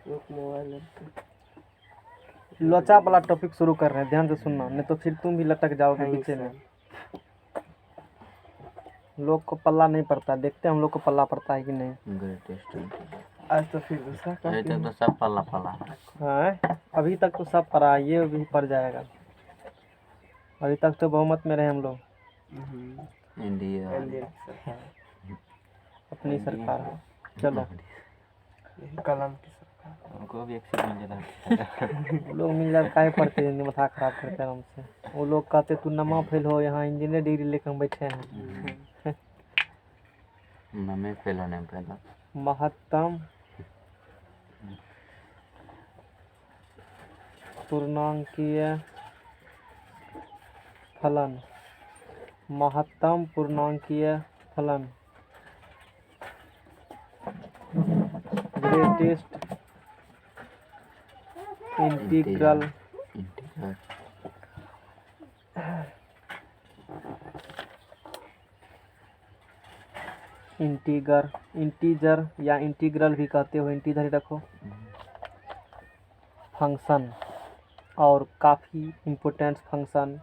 Mobile लोचा वाला topic शुरू कर रहे हैं, ध्यान से सुनना, नहीं तो फिर तुम भी लटक जाओगे पीछे में। लोग को पल्ला नहीं पड़ता, देखते हैं हम लोग को पल्ला पड़ता है कि नहीं। ग्रेटेस्ट आज तो फिर दूसरा अभी तक तो सब पल्ला पल्ला है। हाँ, अभी तक तो सब पड़ा है, ये भी पड़ जाएगा। अभी तक तो बहुमत में रहे हम लोग। इंडिया अपनी सरकार है। चलो कलम की सरकार उनको भी एक सीट मिल जाता लोग मिल जाए काहे पढ़ते हैं, माथा खराब करते हैं हमसे। वो लोग कहते तू नमा फेल हो, यहाँ इंजीनियर डिग्री लेकर हम बैठे हैं। नमे फेल होने में पहला महत्तम पूर्णांकीय फलन, महत्तम पूर्णांकीय फलन, ग्रेटेस्ट इंटीग्रल इंटीग्रल इंटीजर या इंटीग्रल भी कहते हो, इंटीजर ही रखो, फंक्शन। और काफ़ी इम्पोर्टेंट फंक्शन,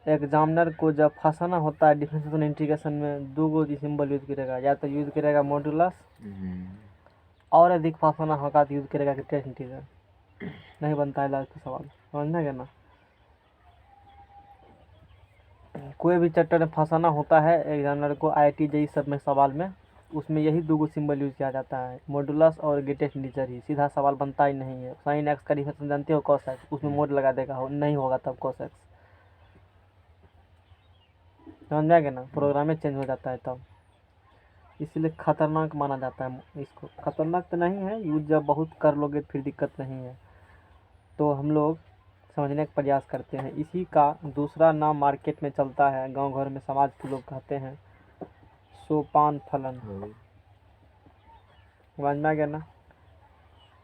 एग्जामिनर को जब फंसाना होता है डिफरेंशिएशन इंटीग्रेशन में, दो गो सिंबल यूज करेगा, या तो यूज करेगा मॉड्यूलस, और अधिक फंसाना होगा तो यूज करेगा ग्रेटेस्ट इंटीजर। नहीं बनता है लास्ट सवाल, समझना क्या ना। कोई भी चैप्टर में फंसाना होता है एग्जामिनर को, IIT JEE सब में सवाल में, उसमें यही दो सिंबल यूज किया जाता है, मॉड्यूलस और ग्रेटेस्ट इंटीजर ही। सीधा सवाल बनता ही नहीं है। साइन एक्स का डिफरेंस जानते हो, कॉस एक्स, उसमें मोड लगा देगा, नहीं होगा तब कॉस एक्स। समझ में आ गया ना, प्रोग्राम में चेंज हो जाता है तब। इसलिए खतरनाक माना जाता है इसको। खतरनाक तो नहीं है, यूज जब बहुत कर लोगे फिर दिक्कत नहीं है। तो हम लोग समझने का प्रयास करते हैं। इसी का दूसरा नाम मार्केट में चलता है, गांव घर में समाज के लोग कहते हैं सोपान फलन। समझ में आ गया ना,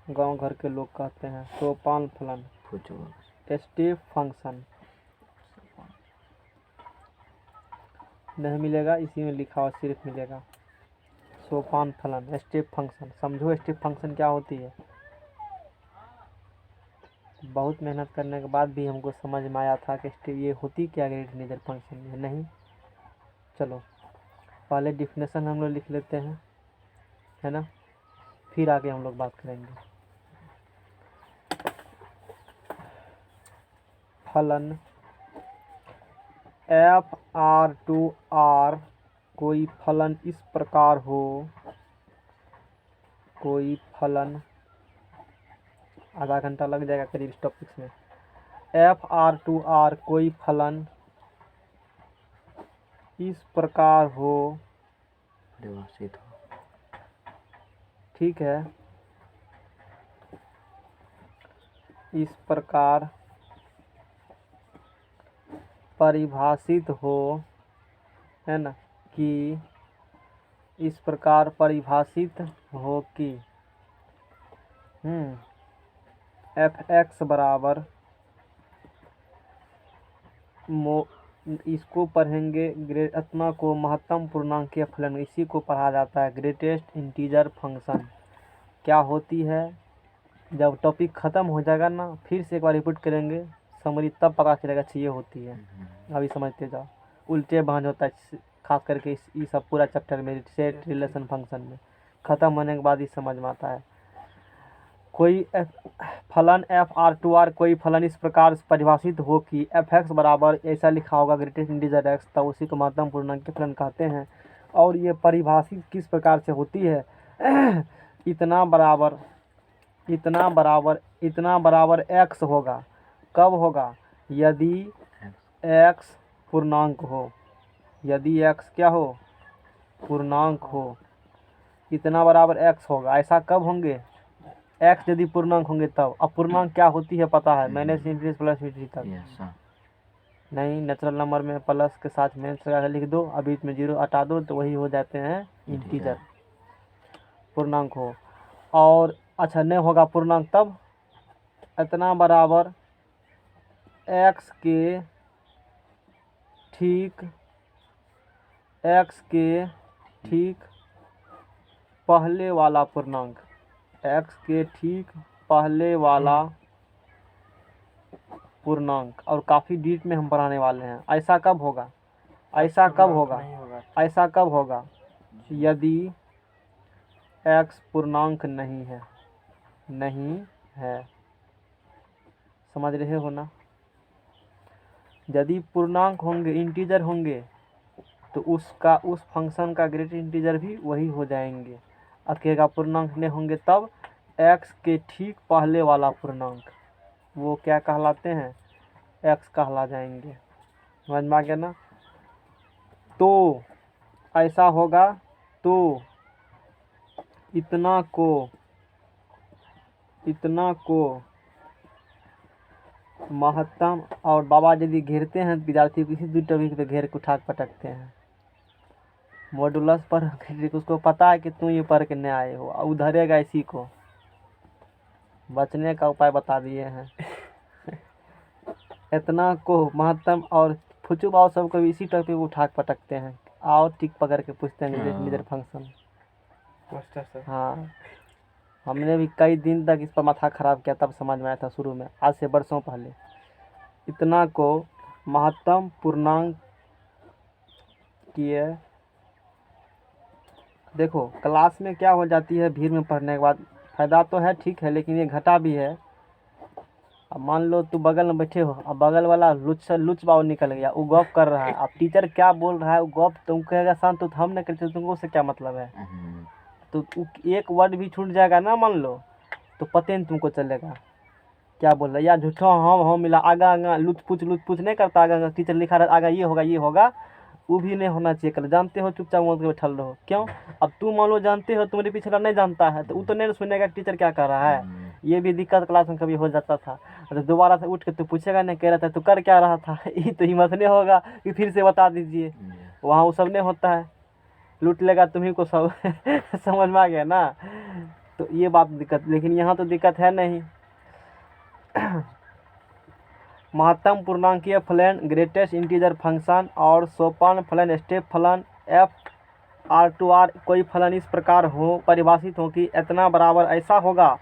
गांव घर के लोग कहते हैं सोपान फलन, स्टेप फंक्शन। नहीं मिलेगा, इसी में लिखा हुआ सिर्फ मिलेगा सोपान फलन, स्टेप फंक्शन। समझो स्टेप फंक्शन क्या होती है। बहुत मेहनत करने के बाद भी हमको समझ में आया था कि स्टेप ये होती क्या ग्रेटेस्ट इंटीजर फंक्शन में नहीं। चलो पहले डिफिनेशन हम लोग लिख लेते हैं, है ना, फिर आगे हम लोग बात करेंगे। फलन FR2R कोई फलन इस प्रकार हो, कोई फलन, आधा घंटा लग जाएगा करीब इस टॉपिक्स में। FR2R कोई फलन इस प्रकार हो, परिभाषित हो, ठीक है, इस प्रकार परिभाषित हो, है ना, कि इस प्रकार परिभाषित हो कि fx बराबर, इसको पढ़ेंगे इतना को महत्तम पूर्णांकीय फलन, इसी को पढ़ा जाता है ग्रेटेस्ट इंटीजर फंक्शन। क्या होती है, जब टॉपिक ख़त्म हो जाएगा ना फिर से एक बार रिपीट करेंगे, समरी तब पता चलेगा चाहिए होती है। अभी समझते जाओ, उल्टे भांज होता है खास करके इस सब पूरा चैप्टर में सेट रिलेशन फंक्शन में, ख़त्म होने के बाद ही समझ में आता है। कोई फलन FR2R कोई फलन इस प्रकार परिभाषित हो कि fx बराबर, ऐसा लिखा होगा ग्रेटेस्ट इंटीजर x, तब उसी को महत्तम पूर्णांकीय फलन कहते हैं। और ये परिभाषित किस प्रकार से होती है, इतना बराबर, इतना बराबर, इतना बराबर x होगा। कब होगा, यदि x पूर्णांक हो, यदि x क्या हो, पूर्णांक हो, इतना बराबर x होगा। ऐसा कब होंगे, x यदि पूर्णांक होंगे तब। अब पूर्णांक क्या होती है पता है, माइनस इंफिनिटी प्लस इंफिनिटी तक। नहीं, नेचुरल नंबर में प्लस के साथ माइनस लगा लिख दो, अब बीच में जीरो हटा दो तो वही हो जाते हैं इंटीजर, पूर्णांक हो। और अच्छा नहीं होगा पूर्णांक तब, इतना बराबर x के ठीक, x के ठीक पहले वाला पूर्णांक, एक्स के ठीक पहले वाला पूर्णांक, और काफ़ी डीप में हम पढ़ाने वाले हैं। ऐसा कब होगा, ऐसा कब होगा, नहीं होगा। ऐसा कब होगा यदि एक्स पूर्णांक नहीं है, नहीं है, समझ रहे हो ना। यदि पूर्णांक होंगे, इंटीजर होंगे, तो उसका उस फंक्शन का ग्रेटेस्ट इंटीजर भी वही हो जाएंगे। अकेला पूर्णांक नहीं होंगे तब एक्स के ठीक पहले वाला पूर्णांक वो क्या कहलाते हैं, एक्स कहला जाएंगे। समझ में आ गया ना। तो ऐसा होगा तो इतना को महत्तम, और बाबा यदि घेरते हैं विद्यार्थी किसी भी टॉपिक पे घेर के उठा के पटकते हैं। मॉडुलस पर उसको पता है कि तुम ये पढ़ के नहीं आए हो, उधरेगा इसी को। बचने का उपाय बता दिए हैं। इतना को महत्तम और फुचू बाव सबको भी इसी टॉपिक पे उठा के पटकते हैं। आओ टिक पकड़ के पूछते हैं मेजर फंक्शन। Master sir. हाँ, हमने भी कई दिन तक इस पर माथा खराब किया, तब समझ में आया था शुरू में, आज से बरसों पहले। इतना को महत्तम पूर्णांक किए। देखो क्लास में क्या हो जाती है, भीड़ में पढ़ने के बाद फ़ायदा तो है, ठीक है, लेकिन ये घाटा भी है। अब मान लो तू बगल में बैठे हो, अब बगल वाला लुच बाव निकल गया, वो गप कर रहा है। अब टीचर क्या बोल रहा है, वो गप तुम कहेगा शांत, तो हम नहीं करते, तुमको उससे क्या मतलब है। तो एक वर्ड भी छूट जाएगा ना मान लो, तो पते नहीं तुमको चलेगा क्या बोल रहा है, या झूठा हम मिला आगा आगा लुच पूछ नहीं करता। आगा टीचर लिखा रहा आगा ये होगा, वो भी नहीं होना चाहिए। कल जानते हो चुपचाप मोड़ के बैठल रहो। क्यों, अब तू मान लो जानते हो, तुम्हारे पिछला नहीं जानता है, तो वो तो नहीं सुनेगा टीचर क्या कर रहा है। ये भी दिक्कत क्लास में कभी हो जाता था। तो दोबारा से उठ के तू पूछेगा नहीं, कह रहा था तू कर क्या रहा था। ये तो हिम्मत नहीं होगा कि फिर से बता दीजिए। वहाँ वो सब नहीं होता है, लूट लेगा तुम्ही को सब। समझ में आ गया ना। तो ये बात दिक्कत, लेकिन यहाँ तो दिक्कत है नहीं। महत्तम पूर्णांकीय फलन, ग्रेटेस्ट इंटीजर फंक्शन और सोपान फलन, स्टेप फलन, FR2R कोई फलन इस प्रकार हो परिभाषित हो कि इतना बराबर ऐसा होगा।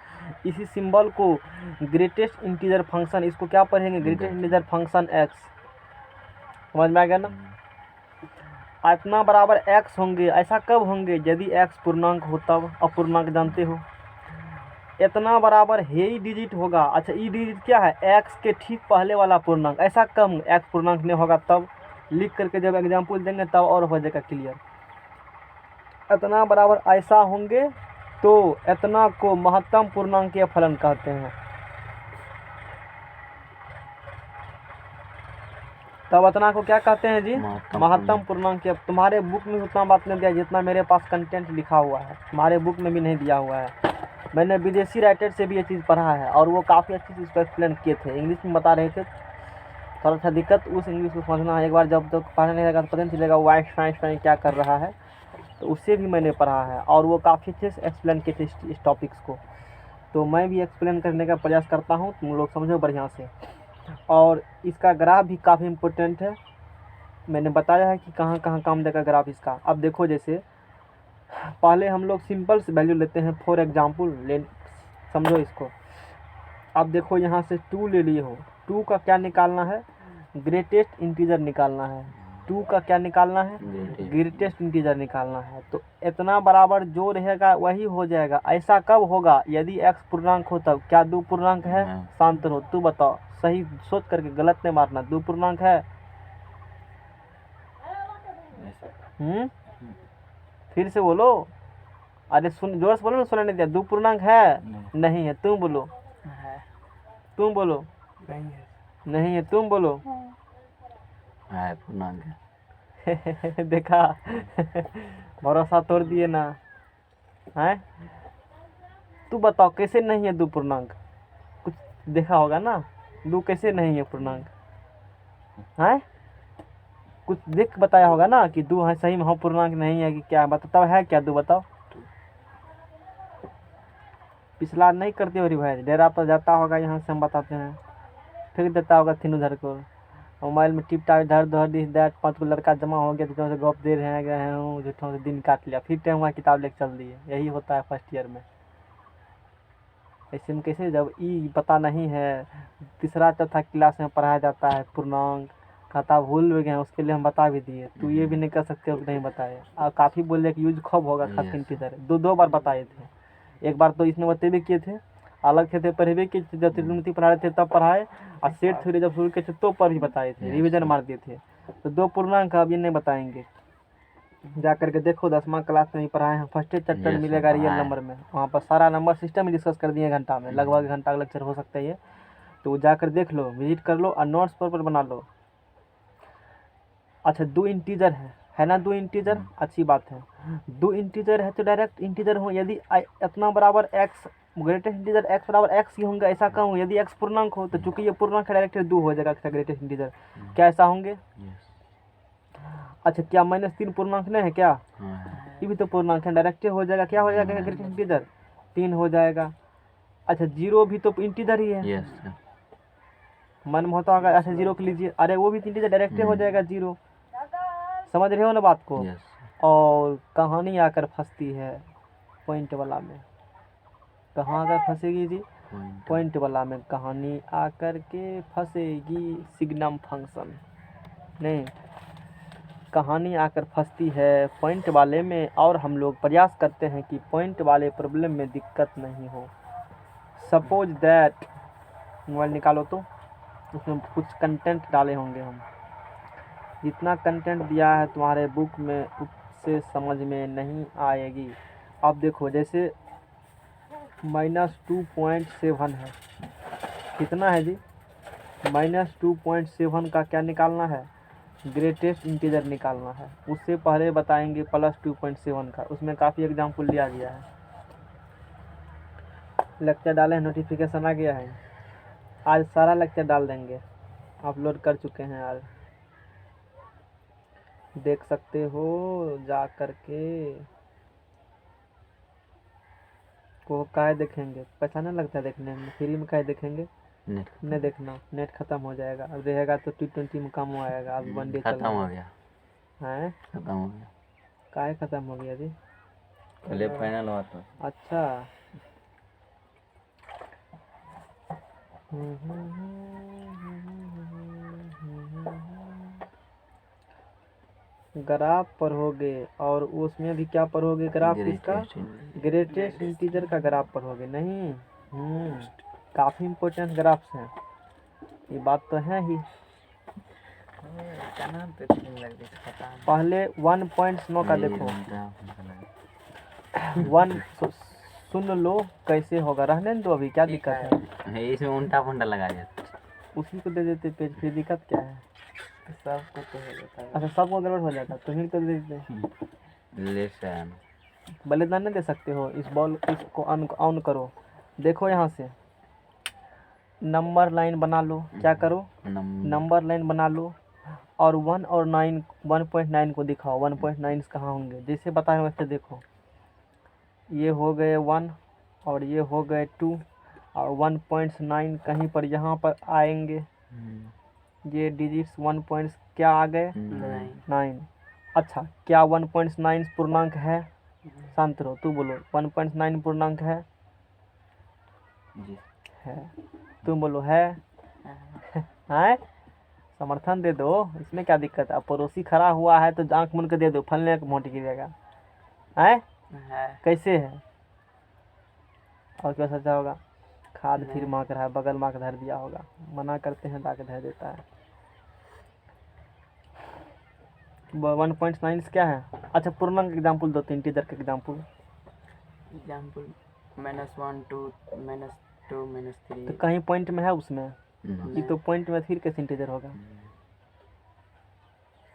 इसी सिंबल को ग्रेटेस्ट इंटीजर फंक्शन, इसको क्या पढ़ेंगे, ग्रेटेस्ट इंटीजर फंक्शन x। समझ में आ गया ना। इतना बराबर x होंगे, ऐसा कब होंगे, यदि x पूर्णांक हो तब। अपूर्णांक जानते हो, इतना बराबर है ही डिजिट होगा। अच्छा ये डिजिट क्या है, x के ठीक पहले वाला पूर्णांक। ऐसा कम x पूर्णांक नहीं होगा तब। लिख करके जब एग्जाम्पल देंगे तब और हो जाएगा क्लियर। इतना बराबर ऐसा होंगे तो इतना को महत्तम पूर्णांकीय फलन कहते हैं। तब इतना को क्या कहते हैं जी, महत्तम पूर्णांकीय। तुम्हारे बुक में उतना बात नहीं दिया जितना मेरे पास कंटेंट लिखा हुआ है, तुम्हारे बुक में भी नहीं दिया हुआ है। मैंने विदेशी राइटर से भी ये चीज़ पढ़ा है, और वो काफ़ी अच्छी चीज़ को एक्सप्लेन किए थे, इंग्लिश में बता रहे थे। थोड़ा सा दिक्कत उस इंग्लिश को समझना है, एक बार जब तक पढ़ने लगेगा तो पता नहीं चलेगा वो आइंस्टाइन क्या कर रहा है। तो उससे भी मैंने पढ़ा है, और वो काफ़ी अच्छे से एक्सप्लेन किए थे इस टॉपिक्स को। तो मैं भी एक्सप्लेन करने का प्रयास करता हूँ, तुम लोग समझो बढ़िया से। और इसका ग्राफ भी काफ़ी इम्पोर्टेंट है, मैंने बताया है कि कहाँ कहाँ काम देगा ग्राफ इसका। अब देखो जैसे पहले हम लोग सिंपल से वैल्यू लेते हैं, फॉर एग्जाम्पल समझो इसको। अब देखो यहाँ से 2 ले लिए हो, 2 का क्या निकालना है, ग्रेटेस्ट इंटीजर निकालना है। 2 का क्या निकालना है, ग्रेटेस्ट इंटीजर निकालना है। तो इतना बराबर जो रहेगा वही हो जाएगा। ऐसा कब होगा, यदि x पूर्णांक हो तब। क्या 2 पूर्णांक है, शांत रहो, तू बताओ, सही सोच करके, गलत नहीं मारना। 2 पूर्णांक है, फिर से बोलो, अरे सुन, जोर से बोलो ना, सुना नहीं दिया। 2 पूर्णांक है, नहीं है, तुम बोलो, तुम बोलो, नहीं है, नहीं है, तुम बोलो, है पूर्णांक है। देखा। भरोसा तोड़ दिए ना, है। तू बताओ कैसे नहीं है 2 पूर्णांक, कुछ देखा होगा ना, 2 कैसे नहीं है पूर्णांक, है, कुछ देख बताया होगा ना कि 2 है सही में, हाँ पूर्णांक नहीं है कि क्या, बताओ है क्या 2, बताओ। पिछला नहीं करते हो रिवाइज, डेरा पर जाता होगा, यहाँ से हम बताते हैं, फेंक देता होगा तीन उधर को, मोबाइल में टिप टाप इधर उधर दिस दैट, 5 को लड़का जमा हो गया, झूठों से गप दे रहे हैं, झूठों से दिन काट लिया, फिर टाइम वहाँ किताब लेके चल दिए। यही होता है फर्स्ट ईयर में। ऐसे में कैसे, जब ई पता नहीं है, तीसरा चौथा क्लास में पढ़ाया जाता है पूर्णांक, खाता भूल भी गए हैं, उसके लिए हम बता भी दिए। तू ये भी नहीं कर सकते हो कि नहीं बताए। और काफ़ी बोले कि यूज कब होगा खास Yes. इंटीजर, दो बार बताए थे। एक बार तो इसमें बतेबे किए थे, अलग थे पढ़े किए थे, जब त्रिकोणमिति पढ़ा रहे थे तब पढ़ाए, और सेट थ्योरी जब शुरू किए थे तो पर भी बताए थे, Yes. रिविजन मार दिए थे। तो दो पूर्णांक अब ये नहीं बताएंगे, जा करके देखो 10वां क्लास में ही पढ़ाए हैं, फर्स्ट चैप्टर Yes, मिलेगा रियल पढ़ाए। नंबर में, वहाँ पर सारा नंबर सिस्टम ही डिस्कस कर दिए घंटा में, लगभग घंटा का लेक्चर हो सकता है ये। तो जाकर देख लो, विजिट कर लो और नोट्स पर बना लो। अच्छा, दो इंटीजर है ना, दो इंटीजर, अच्छी बात है। दो इंटीजर है तो डायरेक्ट इंटीजर हो, यदि इतना बराबर एक्स, ग्रेटेस्ट इंटीजर एक्स बराबर एक्स ही होंगे, ऐसा कहूँ। यदि एक्स पूर्णांक हो तो चूंकि ये पूर्णांक है, डायरेक्ट 2 हो जाएगा ग्रेटेस्ट इंटीजर। क्या ऐसा होंगे? Yes. अच्छा, क्या -3 पूर्णांक नहीं है क्या? हाँ, ये भी तो पूर्णांक है, डायरेक्ट हो जाएगा। क्या हो जाएगा ग्रेटेस्ट इंटीजर? 3 हो जाएगा। अच्छा, 0 भी तो इंटीजर ही है, Yes. मन में होता होगा। अच्छा, 0 के लीजिए, अरे वो भी इंटीजर, डायरेक्ट हो जाएगा 0। समझ रहे हो ना बात को? Yes. और कहानी आकर फंसती है पॉइंट वाला में। कहाँ आकर फंसेगी जी? Point. पॉइंट वाला में कहानी आकर के फंसेगी, सिग्नम फंक्शन नहीं, कहानी आकर फंसती है पॉइंट वाले में। और हम लोग प्रयास करते हैं कि पॉइंट वाले प्रॉब्लम में दिक्कत नहीं हो। सपोज दैट, मोबाइल निकालो तो, उसमें कुछ कंटेंट डाले होंगे हम। जितना कंटेंट दिया है तुम्हारे बुक में उससे समझ में नहीं आएगी। अब देखो, जैसे -2.7 है, कितना है जी? -2.7 का क्या निकालना है? ग्रेटेस्ट इंटीजर निकालना है। उससे पहले बताएंगे +2.7 का, उसमें काफ़ी एग्जाम्पल लिया गया है। लेक्चर डाले हैं, नोटिफिकेशन आ गया है, आज सारा लेक्चर डाल देंगे, अपलोड कर चुके हैं आज, देख सकते हो जा करके। वो काहे देखेंगे, पैसा नहीं लगता है देखने में, फ्री में काहे देखेंगे? Net. नहीं देखना, नेट खत्म हो जाएगा। अब रहेगा तो T20 में काम आएगा। अब 1 डे चल खत्म हो गया। है, खत्म हो गया। काहे खत्म हो गया जी? पहले फाइनल हुआ था। अच्छा, ग्राफ पढ़ोगे, और उसमें भी क्या पढ़ोगे? ग्राफ किसका? ग्रेटेस्ट इंटीजर का ग्राफ पढ़ोगे नहीं? काफ़ी इम्पोर्टेंट ग्राफ्स हैं, ये बात तो है ही। पहले 1.9 का देखो, 1 सुन लो कैसे होगा, रहने दो अभी, क्या दिक्कत है? इसमें उल्टा पुंडा लगा दिया। उसी को दे देते पेज, फिर दिक्कत क्या है? सबको तो हो जाता है। अच्छा, सबको गड़बड़ हो जाता, तुम्हें तो दे देते। लेसन। बलिदान नहीं दे सकते हो? इस बॉल, इसको ऑन करो, देखो यहाँ से नंबर लाइन बना लो। क्या करो? नंबर लाइन बना लो, और 1 और 9, 1.9 को दिखाओ। 1.9 कहाँ होंगे? जैसे बताए वैसे देखो, ये हो गए 1 और ये हो गए 2, और 1.9 कहीं पर यहाँ पर आएंगे। ये डिजिट्स 1 पॉइंट्स क्या आ गए? 9। अच्छा, क्या 1.9 पूर्णांक है? शांत रहो, तू बोलो 1.9 पूर्णांक है? जी। है, तुम बोलो है? हैं? समर्थन दे दो, इसमें क्या दिक्कत है? अब पड़ोसी खड़ा हुआ है तो आंख मूंद के दे दो, फलने का मोटी गिरेगा। हैं? कैसे है? और क्या सच्चा होगा? खाद फिर मांग रहा है, बगल माँ धर दिया होगा, मना करते हैं लाके धर देता है। 1.9 क्या है? अच्छा, पूर्णांक एग्जाम्पल दो, तो इंटीजर का एग्जाम्पल। एग्जाम्पल -1 2 -2 -3। तो कहीं पॉइंट में है उसमें? ये तो पॉइंट में फिर कैसे इंटीजर होगा?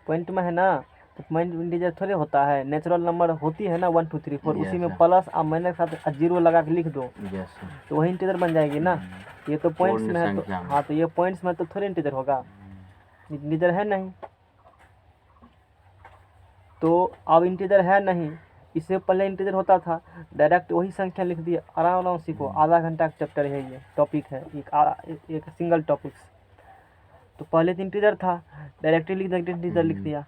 पॉइंट में है ना, तो पॉइंट इंटीजर थोड़े होता है। नेचुरल नंबर होती है ना 1 2 3 4, उसी में प्लस और माइनस के साथ 0 लगा के लिख दो, तो वही इंटीजर बन जाएगी ना। ये तो पॉइंट्स में है तो, हाँ, तो ये पॉइंट्स में तो थोड़े इंटीजर होगा, इंटीजर है नहीं। तो अब इंटीजर है नहीं, इससे पहले इंटीजर होता था, डायरेक्ट वही संख्या लिख दिया, आराम आराम सीखो। आधा घंटा का चैप्टर है, ये टॉपिक है, एक सिंगल टॉपिक। तो पहले तो इंटीजर था, डायरेक्टली लिख दिया, इंटीजर लिख दिया।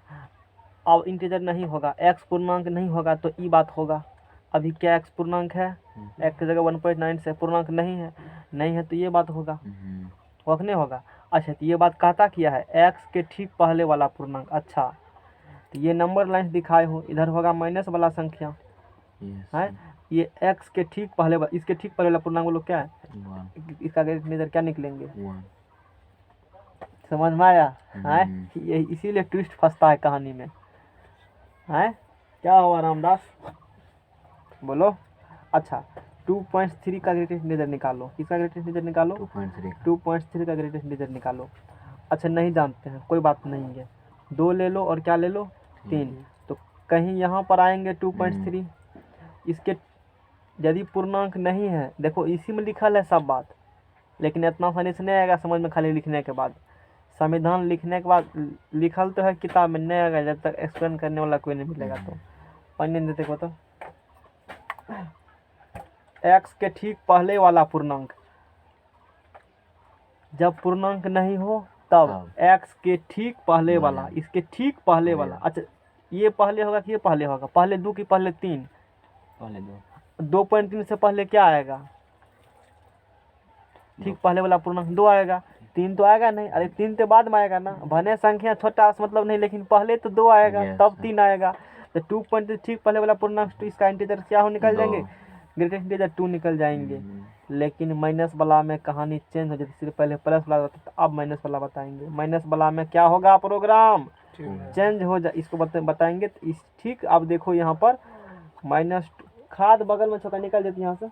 अब इंटीजर नहीं होगा, एक्स पूर्णांक नहीं होगा तो ई बात होगा, अभी क्या x पूर्णांक है, x की जगह 1.9 से पूर्णांक नहीं है तो ये बात होगा, होगा नहीं होगा। अच्छा तो ये बात कहता किया है x के ठीक पहले वाला पूर्णांक। अच्छा तो ये नंबर लाइन दिखाए हो, इधर होगा माइनस वाला संख्या है, ये x के ठीक पहले इसके ठीक पहले वाला पूर्णांक बोलो क्या है, इसका इधर क्या निकलेंगे, समझ में आया है। ये इसीलिए ट्विस्ट फंसता है कहानी में है। क्या हुआ रामदास बोलो। अच्छा 2.3 का ग्रेटेस्ट इंटीजर निकालो, किसका ग्रेटेस्ट इंटीजर निकालो, 2.3 का ग्रेटेस्ट इंटीजर निकालो। अच्छा नहीं जानते हैं कोई बात नहीं है, 2 ले लो और क्या ले लो 3, तो कहीं यहाँ पर आएंगे 2.3, इसके यदि पूर्णांक नहीं है, देखो इसी में लिखल है सब बात, लेकिन इतना आसानी से नहीं आएगा समझ में खाली लिखने के बाद। संविधान लिखने के बाद लिखल तो है किताब में, नहीं आएगा जब तक एक्सप्लेन करने वाला कोई नहीं मिलेगा। तो पढ़ने देते को तो x के ठीक पहले वाला पूर्णांक, जब पूर्णांक नहीं हो तब x के ठीक पहले वाला, इसके ठीक पहले वाला। अच्छा ये पहले होगा कि ये पहले होगा, पहले 2 की पहले 3, पहले 2.3 से पहले क्या आएगा, ठीक पहले वाला पूर्णांक 2 आएगा, 3 तो आएगा नहीं, अरे 3 तो बाद में आएगा ना, भले संख्या छोटा मतलब नहीं, लेकिन पहले तो 2 आएगा तब 3 आएगा। तो 2.3 ठीक पहले वाला पूर्णांक, तो इसका इंटीजर क्या हो निकल जाएंगे, ग्रेटेस्ट इंटीजर 2 निकल जाएंगे। लेकिन माइनस वाला में कहानी चेंज हो जाती, सिर्फ पहले प्लस वाला था तो अब माइनस वाला बताएंगे। माइनस वाला में क्या होगा, प्रोग्राम चेंज हो जा, इसको बताएंगे। तो इस ठीक अब देखो यहाँ पर माइनस खाद बगल में छोटा निकल जाती है यहाँ से,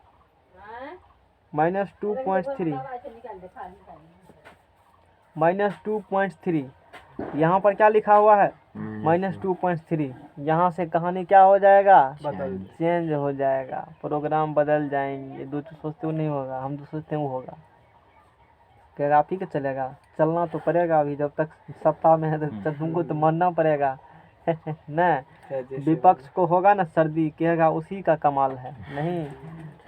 -2.3 -2.3 यहाँ पर क्या लिखा हुआ है -2.3, यहाँ से कहानी क्या हो जाएगा, चेंज हो जाएगा, प्रोग्राम बदल जाएंगे। दो तो सोचते हो नहीं होगा, हम तो सोचते हैं वो होगा, क्या आप ही का चलेगा, चलना तो पड़ेगा अभी जब तक सत्ता में है तो तुमको तो मानना पड़ेगा न। विपक्ष को होगा ना सर्दी, कहेगा उसी का कमाल है, नहीं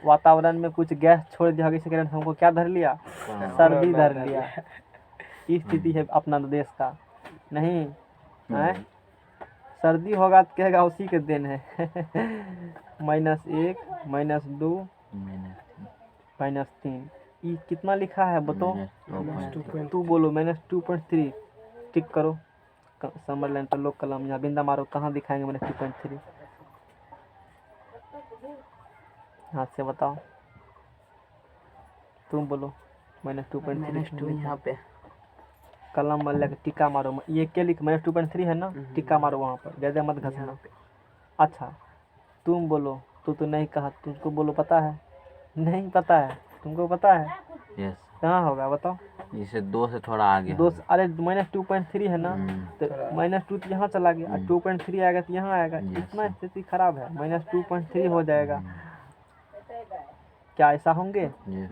वातावरण में कुछ गैस छोड़ दिया, इसी कारण हमको क्या धर लिया, सर्दी धर लिया। इस स्थिति है अपना देश का, नहीं है सर्दी होगा तो कहेगा उसी के दिन है -1 -2 -3, ये कितना लिखा है बताओ, तू बोलो -2.3 टिक करो, समर लाइन पर लोग कलम यहाँ बिंदा मारो, कहाँ दिखाएंगे -2.3, हाथ से बताओ, तुम बोलो -2.3 यहाँ पे कलम में लगे टिक्का मारो, ये क्या लिख -2.3 है ना, टिक्का मारो वहाँ पर, ज़्यादा मत घसना। अच्छा तुम बोलो, तू तो नहीं कहा, तुमको बोलो पता है, नहीं पता है तुमको, पता है यस, कहाँ होगा बताओ, इसे 2 से थोड़ा आगे 2, अरे -2.3 है ना, तो -2 तो यहाँ चला गया, 2.3 आएगा तो यहाँ आएगा, इतना स्थिति खराब है, -2.3 हो जाएगा। क्या ऐसा होंगे, यस,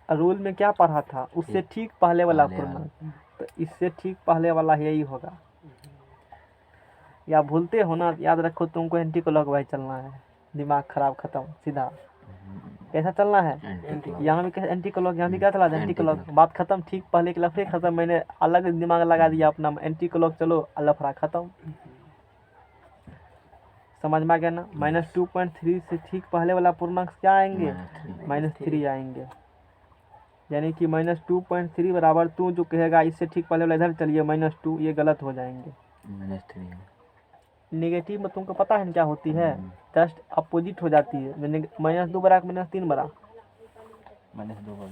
रूल में क्या पढ़ा था, उससे ठीक पहले वाला पूर्णांक, तो इससे ठीक पहले वाला यही होगा। या भूलते हो ना, याद रखो तुमको एंटी क्लॉक वाइज चलना है, दिमाग खराब खत्म सीधा, कैसा चलना है, यहाँ भी एंटी क्लॉक, यहाँ भी क्या चला एंटी क्लॉक, बात खत्म, ठीक पहले के लफड़े खत्म, मैंने अलग दिमाग लगा दिया अपना, एंटी क्लॉक चलो लफड़ा खत्म, समझ में आ गया ना। -2.3 से ठीक पहले वाला पूर्णांक क्या आएंगे, -3 आएंगे, यानी कि -2.3 बराबर तू जो कहेगा इससे ठीक पहले वाला इधर चलिए -2, ये गलत हो जाएंगे। -3 नेगेटिव में तुमको पता है क्या होती है, जस्ट अपोजिट हो जाती है, -2 बरा -3 बरा, -2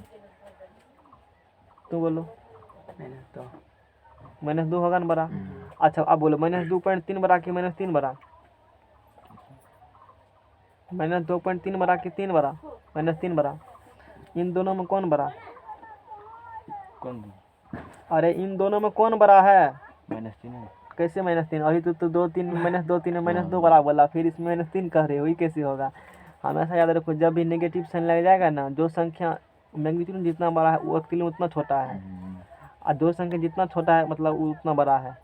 तुम बोलो -2 -2 होगा ना बरा। अच्छा अब बोलो -2.3 बरा कि -3 बरा, -2.3 बरा कि 3 बरा, -3 बरा, इन दोनों में कौन बड़ा, कौन, अरे इन दोनों में कौन बड़ा है, -3 है, कैसे -3, अभी तो 2 3 -2 3 -2 बड़ा बोला, फिर इसमें -3 कह रहे हो, ये कैसे होगा। हमेशा याद रखो जब भी नेगेटिव साइन लग जाएगा ना, जो संख्या मैग्नीट्यूड जितना बड़ा है वो एक्चुअली उतना छोटा है, और जो संख्या जितना छोटा है मतलब वो उतना बड़ा है।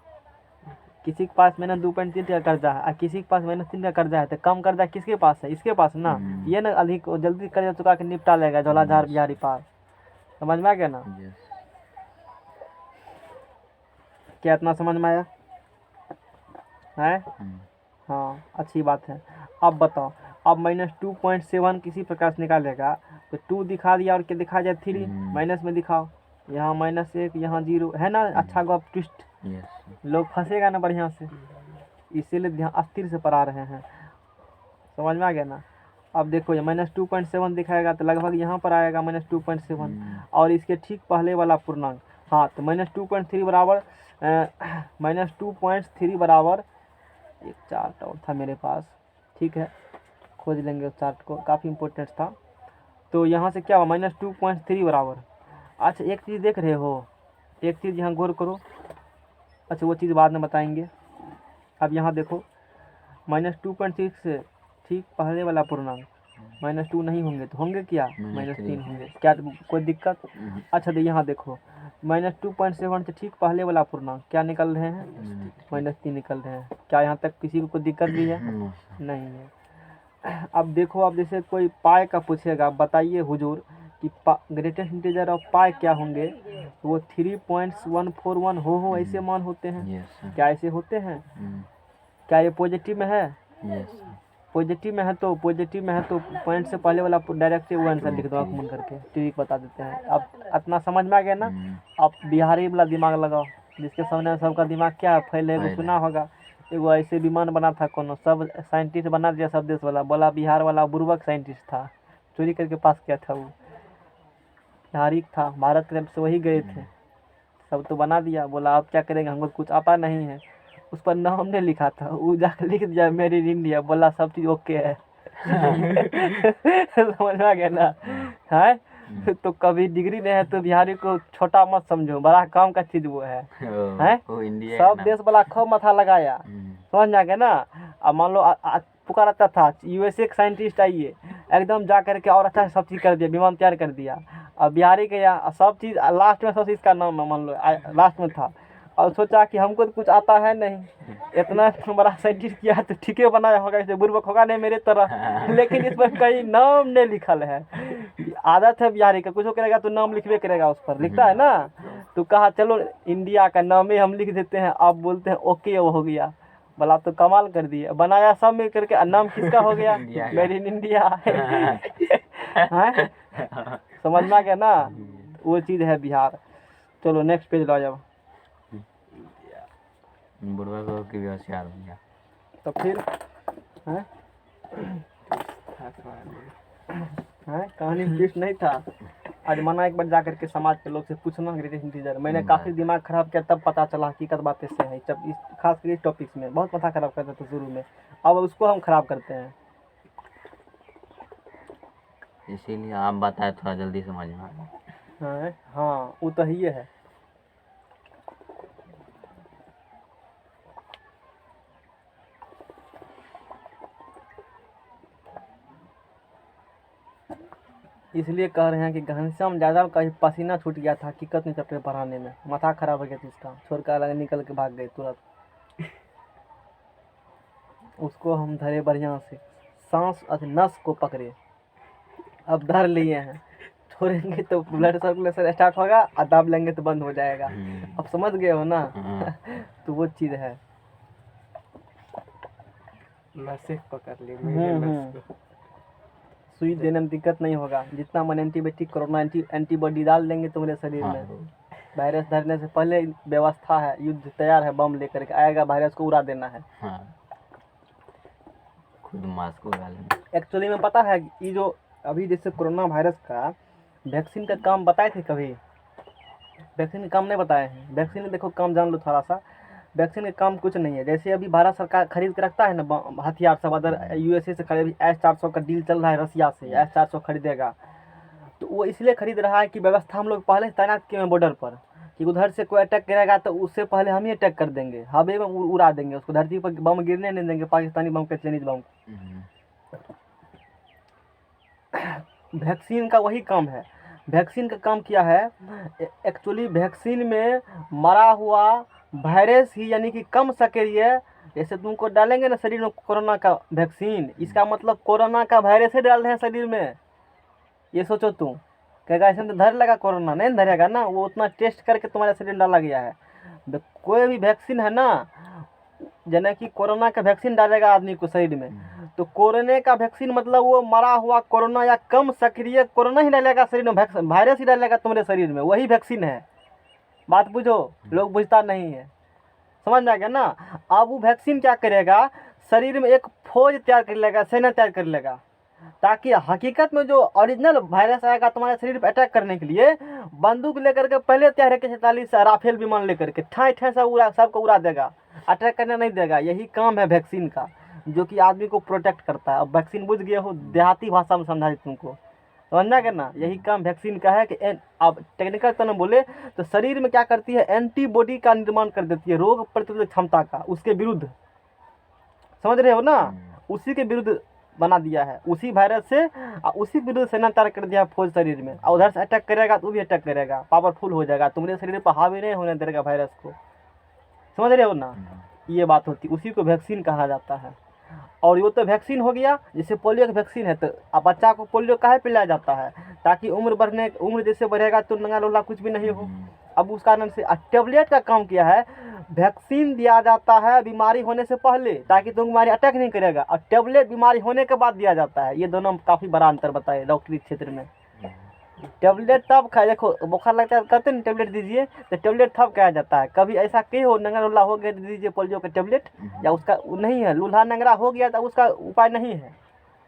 किसी के पास -2.3 का कर्जा है और किसी के पास -3 का कर्जा है, तो कम कर्जा किसके पास है, इसके पास ना, ये ना अधिक जल्दी कर्जा चुका के निपटा लेगा, झोलाझार बिहारी पार, समझ में आ गया ना। क्या इतना समझ में आया है, हाँ, अच्छी बात है। अब बताओ, अब -2.7 किसी प्रकार से निकालेगा तो 2 दिखा दिया और क्या दिखा जाए 3 माइनस में दिखाओ, यहाँ -1 यहाँ 0 है ना। अच्छा गप ट्विस्ट, यस लोग फंसेगा ना बढ़िया से, इसीलिए ध्यान अस्थिर से पढ़ा रहे हैं। समझ में आ गया ना। अब देखो ये -2.7 दिखाएगा तो लगभग यहाँ पर आएगा -2.7 और इसके ठीक पहले वाला पूर्णांक। हाँ तो -2.3 बराबर -2.3 बराबर, एक चार्ट और था मेरे पास, ठीक है खोज लेंगे उस चार्ट को, काफ़ी इम्पोर्टेंट था। तो यहाँ से क्या हुआ -2.3 बराबर। अच्छा एक चीज़ देख रहे हो, एक चीज़ यहाँ गौर करो। अच्छा वो चीज़ बाद में बताएंगे। अब यहाँ देखो -2.6 से ठीक पहले वाला पूर्णांक -2 नहीं होंगे तो होंगे क्या -3 होंगे। क्या कोई दिक्कत। अच्छा तो यहाँ देखो -2.7 से ठीक पहले वाला पूर्णांक क्या निकल रहे हैं -3 निकल रहे हैं। क्या यहाँ तक किसी को कोई दिक्कत भी है नहीं है। अब देखो, अब जैसे कोई पाई का पूछेगा, बताइए हुजूर कि ग्रेटेस्ट इंटीजर ऑफ पाई क्या होंगे, तो वो 3.141 हो ऐसे मान होते हैं। यस क्या ऐसे होते हैं। क्या ये पॉजिटिव में है, यस पॉजिटिव में है तो पॉइंट से पहले वाला डायरेक्ट वो आंसर लिख दो, आंख बंद करके ठीक बता देते हैं। अब इतना समझ में आ गया ना। अब बिहारी वाला दिमाग लगाओ, जिसके सामने सबका दिमाग क्या है फैले, वो सुना होगा एगो ऐसे विमान बना था कोनो, सब साइंटिस्ट बना दिया सब देश वाला, बोला बिहार वाला बुर्बक साइंटिस्ट था, चोरी करके पास किया था वो, बिहारी था, भारत की तरफ से वही गए थे, सब तो बना दिया, बोला अब क्या करेंगे हमको कुछ आता नहीं है, उस पर नाम हमने लिखा था, वो जाकर लिख दिया मेड इन इंडिया, बोला सब चीज़ ओके है। समझ में आ गया ना है। तो कभी डिग्री नहीं है तो बिहारी को छोटा मत समझो, बड़ा काम का चीज़ वो है हैं। वो इंडिया सब देश वाला खूब माथा लगाया, समझ में आ गया ना। अब मान लो पुकारा था यूएसए का साइंटिस्ट आइए, एकदम जा करके और अच्छा सब चीज़ कर दिया, विमान तैयार कर दिया। अब बिहारी के यहाँ सब चीज़ लास्ट में, सब चीज़ का नाम मान लो लास्ट में था, और सोचा कि हमको तो कुछ आता है नहीं, इतना बड़ा साइंटिस्ट किया तो ठीक है बनाया होगा, इसे बुर्बक होगा नहीं मेरे तरह, लेकिन इस पर कहीं नाम नहीं लिखल है। आदत है बिहारी का, कुछ करेगा तो नाम लिखवे करेगा, उस पर लिखता है ना। तो कहा चलो इंडिया का नाम ही हम लिख देते हैं, आप बोलते हैं ओके वो हो गया, बोला तो कमाल कर दिया, बनाया सब मिल करके, नाम किसका हो गया मेड इन इंडिया। समझ में आ गया ना, वो चीज़ है बिहार। चलो नेक्स्ट पेज लो जाओ। बुढ़वा को की भी होशियार हो गया। तो फिर हैं कहानी में ट्विस्ट नहीं था। आज मना एक बार जा करके समाज के लोग से पूछना ग्रेटेस्ट इंटीजर, मैंने काफ़ी दिमाग खराब किया, तब पता चला हकीकत बातें से है। जब इस खास कर इस टॉपिक्स में बहुत माथा खराब करते थे शुरू में, अब उसको हम खराब करते हैं। इसीलिए आप बताए थोड़ा जल्दी समझ में आ गया। हाँ वो तो ही है। इसलिए कह रहे हैं कि घनश्याम यादव का पसीना छूट गया था हकीकत नहीं चैप्टर पढ़ाने में, माथा खराब हो गया था इसका, छोड़ कर अलग निकल के भाग गए तुरंत। उसको हम धरे बढ़िया से, सांस नस को पकड़े, अब धर लिए हैं, छोड़ेंगे तो ब्लड सर्कुलेशन स्टार्ट होगा और दाब लेंगे तो बंद हो जाएगा। अब समझ गए हो ना। तो वो चीज़ है, नसें पकड़ ली मेरे नस को। सुई देने में दिक्कत नहीं होगा, जितना मन एंटीबायोटिक कोरोना एंटीबॉडी डाल देंगे तुम्हारे शरीर में। वायरस धरने से पहले व्यवस्था है, युद्ध तैयार है, बम लेकर के आएगा, वायरस को उड़ा देना है। खुद मास्क उड़ा लेंगे। एक्चुअली में पता है ये जो अभी जैसे कोरोना वायरस का वैक्सीन का काम बताए थे, कभी वैक्सीन का काम नहीं बताए हैं। वैक्सीन देखो काम जान लो थोड़ा सा, वैक्सीन का काम कुछ नहीं है। जैसे अभी भारत सरकार खरीद के रखता है ना हथियार सब, अदर यूएसए से खरीद, S-400 का डील चल रहा है रसिया से, S-400 खरीदेगा। तो वो इसलिए खरीद रहा है कि व्यवस्था हम लोग पहले तैनात किए हैं बॉर्डर पर, कि उधर से कोई अटैक करेगा तो उससे पहले हम ही अटैक कर देंगे, हवे में उड़ा देंगे उसको, धरती पर बम गिरने नहीं देंगे, पाकिस्तानी बम के चाइनीज बम। वैक्सीन का वही काम है। वैक्सीन का काम क्या है, एक्चुअली वैक्सीन में मरा हुआ वायरस ही यानी कि कम सक्रिय, जैसे तुमको डालेंगे ना शरीर में कोरोना का वैक्सीन, इसका मतलब कोरोना का वायरस ही डाल रहे हैं शरीर में। ये सोचो तुम, कहेगा ऐसे तो धर लगा, कोरोना नहीं धरेगा ना, वो उतना टेस्ट करके तुम्हारे शरीर में डाला गया है। कोई भी वैक्सीन है ना, जैसे कि कोरोना का वैक्सीन डालेगा आदमी को शरीर में, तो कोरोना का वैक्सीन मतलब वो मरा हुआ कोरोना या कम सक्रिय कोरोना ही डालेगा शरीर में, वायरस ही डालेगा तुम्हारे शरीर में, वही वैक्सीन है। बात बुझो, लोग बुझता नहीं है, समझ में आ गया ना। अब वो वैक्सीन क्या करेगा, शरीर में एक फौज तैयार कर लेगा, सेना तैयार कर लेगा, ताकि हकीकत में जो ओरिजिनल वायरस आएगा तुम्हारे शरीर पर अटैक करने के लिए, बंदूक लेकर के पहले तैयार है कि 47 राफेल विमान लेकर के ठाई ठाई सबको उड़ा देगा, अटैक करने नहीं देगा। यही काम है वैक्सीन का, जो कि आदमी को प्रोटेक्ट करता है। अब वैक्सीन बुझ गया हो, देहाती भाषा में समझा दी तुमको, समझना करना, यही काम वैक्सीन का है कि अब टेक्निकल तो न बोले तो शरीर में क्या करती है, एंटीबॉडी का निर्माण कर देती है, रोग प्रतिरोधक क्षमता का, उसके विरुद्ध, समझ रहे हो ना, उसी के विरुद्ध बना दिया है, उसी वायरस से उसी विरुद्ध सेना तैयार कर दिया फौज शरीर में। और उधर से अटैक करेगा तो भी अटैक करेगा, पावरफुल हो जाएगा, तुम्हारे शरीर पर हावी नहीं होने देगा वायरस को, समझ रहे हो ना। ये बात होती, उसी को वैक्सीन कहा जाता है। और वो तो वैक्सीन हो गया, जैसे पोलियो का वैक्सीन है, तो अब बच्चा को पोलियो काहे पिलाया जाता है, ताकि उम्र जैसे बढ़ेगा तो नंगा लोला कुछ भी नहीं हो। अब उस कारण से टेबलेट का काम किया है, वैक्सीन दिया जाता है बीमारी होने से पहले, ताकि तुम बीमारी अटैक नहीं करेगा, और टेबलेट बीमारी होने के बाद दिया जाता है। ये दोनों में काफ़ी बड़ा अंतर बताए डॉक्टरी क्षेत्र में। टेबलेट तब खाए, देखो बुखार लगता है कहते हैं टेबलेट दीजिए, तो टेबलेट तब खाया जाता है। कभी ऐसा कहीं हो नंगा लूल्हा हो गया दीजिए पोलियो का टेबलेट, या उसका नहीं है, लूल्हा नंगरा हो गया तो उसका उपाय नहीं है,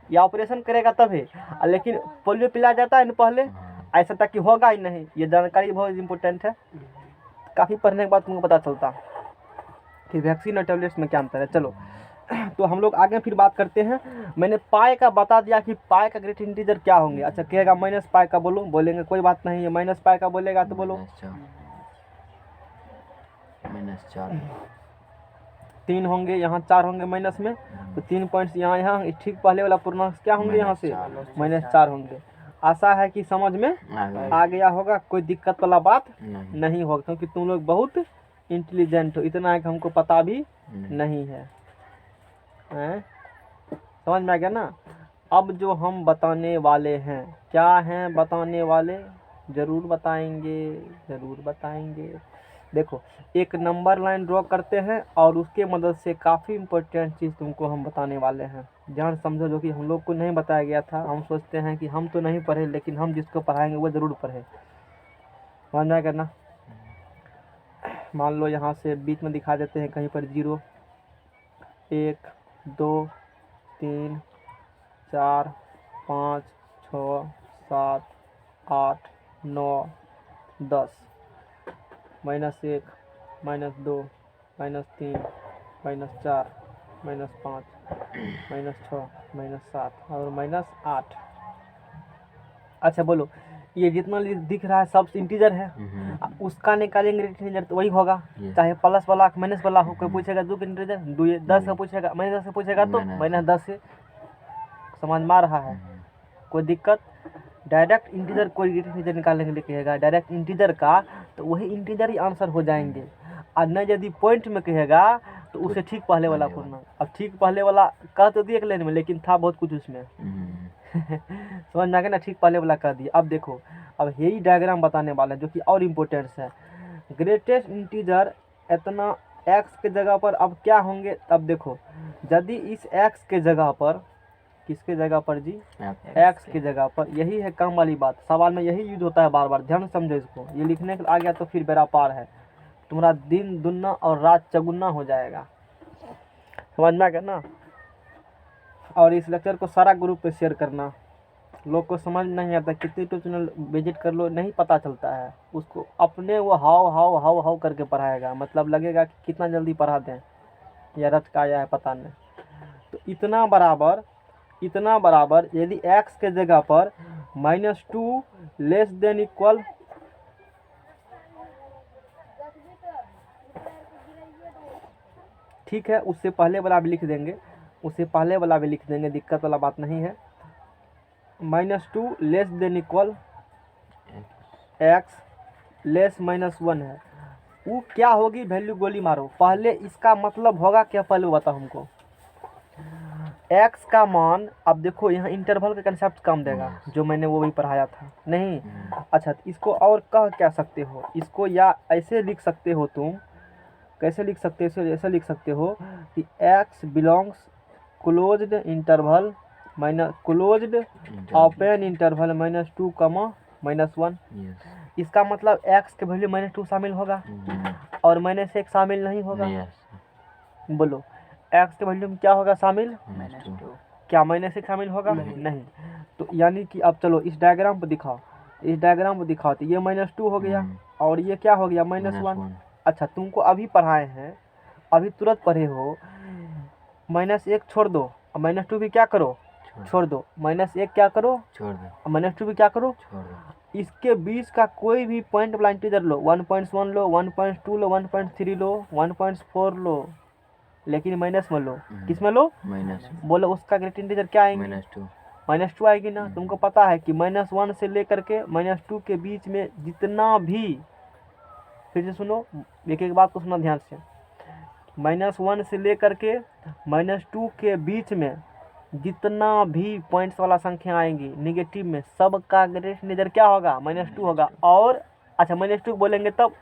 या ऑपरेशन करेगा तभी, लेकिन पोलियो पिलाया जाता है न पहले, ऐसा तक कि होगा ही नहीं। ये जानकारी बहुत इम्पोर्टेंट है, काफ़ी पढ़ने के बाद तुमको पता चलता कि वैक्सीन और टेबलेट्स में क्या अंतर है। चलो तो हम लोग आगे फिर बात करते हैं। मैंने पाई का बता दिया कि पाई का ग्रेट इंटीजर क्या होंगे। अच्छा कहेगा माइनस पाई का बोलो, बोलेंगे कोई बात नहीं है, माइनस पाई का बोलेगा तो बोलो। -4 3 होंगे, यहाँ 4 होंगे माइनस में, तो 3 पॉइंट्स यहाँ ठीक पहले वाला पूर्णांक क्या होंगे, यहाँ से -4 होंगे। आशा है कि समझ में आ गया होगा, कोई दिक्कत वाला बात नहीं होगा, क्योंकि तुम लोग बहुत इंटेलिजेंट हो, इतना है कि हमको पता भी नहीं है। समझ में आ गया ना। अब जो हम बताने वाले हैं, क्या हैं बताने वाले, ज़रूर बताएंगे, ज़रूर बताएंगे। देखो एक नंबर लाइन ड्रॉ करते हैं और उसके मदद से काफ़ी इम्पोर्टेंट चीज़ तुमको हम बताने वाले हैं, ध्यान समझो, जो कि हम लोग को नहीं बताया गया था। हम सोचते हैं कि हम तो नहीं पढ़े, लेकिन हम जिसको पढ़ाएंगे वो ज़रूर पढ़े, समझ में करना। मान लो यहाँ से बीच में दिखा देते हैं कहीं पर 0, 1, 2, 3, 4, 5, 6, 7, 8, 9, 10, -1, -2, -3, -4, -5, -6, -7 और -8। अच्छा बोलो, ये जितना दिख रहा है सब इंटीजर है, उसका निकालेंगे इंटीजर तो वही होगा, चाहे प्लस वाला माइनस वाला हो। कोई पूछेगा 2 का इंटीजर 2, 10 का पूछेगा -10 से पूछेगा तो -10 से, समझ में आ रहा है, कोई दिक्कत। डायरेक्ट इंटीजर कोई इंटीजर निकालने के लिए कहेगा डायरेक्ट इंटीजर का, तो वही इंटीजर ही आंसर हो जाएंगे। और न यदि पॉइंट में कहेगा तो उसे ठीक पहले वाला पूर्णांक, अब ठीक पहले वाला कह तो दिया एक लाइन में, लेकिन था बहुत कुछ उसमें समझ में आ गया ना, ठीक पहले वाला कह दिया। अब देखो, अब यही डायग्राम बताने वाला है जो कि और इम्पोर्टेंस है। ग्रेटेस्ट इंटीजर इतना एक्स के जगह पर अब क्या होंगे, अब देखो यदि इस एक्स के जगह पर, किसके जगह पर जी, एक्स की जगह पर, यही है काम वाली बात, सवाल में यही यूज होता है बार बार, ध्यान समझो इसको। ये लिखने के आ गया तो फिर बेड़ा पार है, तुम्हारा दिन दुगना और रात चौगुना हो जाएगा, समझ में आ गया ना। और इस लेक्चर को सारा ग्रुप पे शेयर करना, लोग को समझ नहीं आता, कितनी यूट्यूब चैनल विजिट कर लो नहीं पता चलता है उसको, अपने वो हाव करके पढ़ाएगा, मतलब लगेगा कि कितना जल्दी पढ़ा दें या रट का आया है पता नहीं। तो इतना बराबर यदि x के जगह पर -2 लेस देन इक्वल, ठीक है, उससे पहले वाला भी लिख देंगे, दिक्कत वाला बात नहीं है। -2 less than equal x less -1 है, वो क्या होगी, वैल्यू गोली मारो। पहले इसका मतलब होगा क्या, पहले बताओ हमको। x का मान, अब देखो यहाँ इंटरवल का कंसेप्ट काम देगा, जो मैंने वो भी पढ़ाया था नहीं। अच्छा इसको और कह क्या सकते हो, इसको या ऐसे लिख सकते हो तुम, कैसे लिख सकते हो इसे? ऐसा लिख सकते हो कि x belongs closed interval minus closed open interval -2 -1। Yes इसका मतलब x के वैल्यू -2 शामिल होगा और -1 शामिल नहीं होगा। यस बोलो x के वैल्यू में क्या होगा शामिल? -2 क्या -1 शामिल होगा? नहीं। तो यानी कि अब चलो इस डायग्राम पर दिखाओ, इस डायग्राम पर दिखाओ तो ये -2 हो गया और ये क्या हो गया? -1। अच्छा तुमको अभी पढ़ाए हैं, अभी तुरंत पढ़े हो, -1 छोड़ दो और -2 भी क्या करो? छोड़ दो। -1 क्या करो? छोड़ दो और -2 भी क्या करो? छोड़ दो इसके बीच का कोई भी पॉइंट वाला इंटीजर लो, 1.1 लो, 1.2 लो, 1.3 लो, 1.4 लो, लेकिन माइनस में लो। किस में लो? माइनस बोलो उसका ग्रेट इंटीजर क्या आएंगे? -2 -2 आएगी ना। तुमको पता है कि -1 से लेकर के -2 के बीच में जितना भी, फिर से सुनो, एक एक बात को सुनो ध्यान से, -1 से लेकर के -2 के बीच में जितना भी पॉइंट्स वाला संख्या आएंगी नेगेटिव में, सब का ग्रेट इंटीजर क्या होगा? -2 होगा। और अच्छा -2 बोलेंगे तब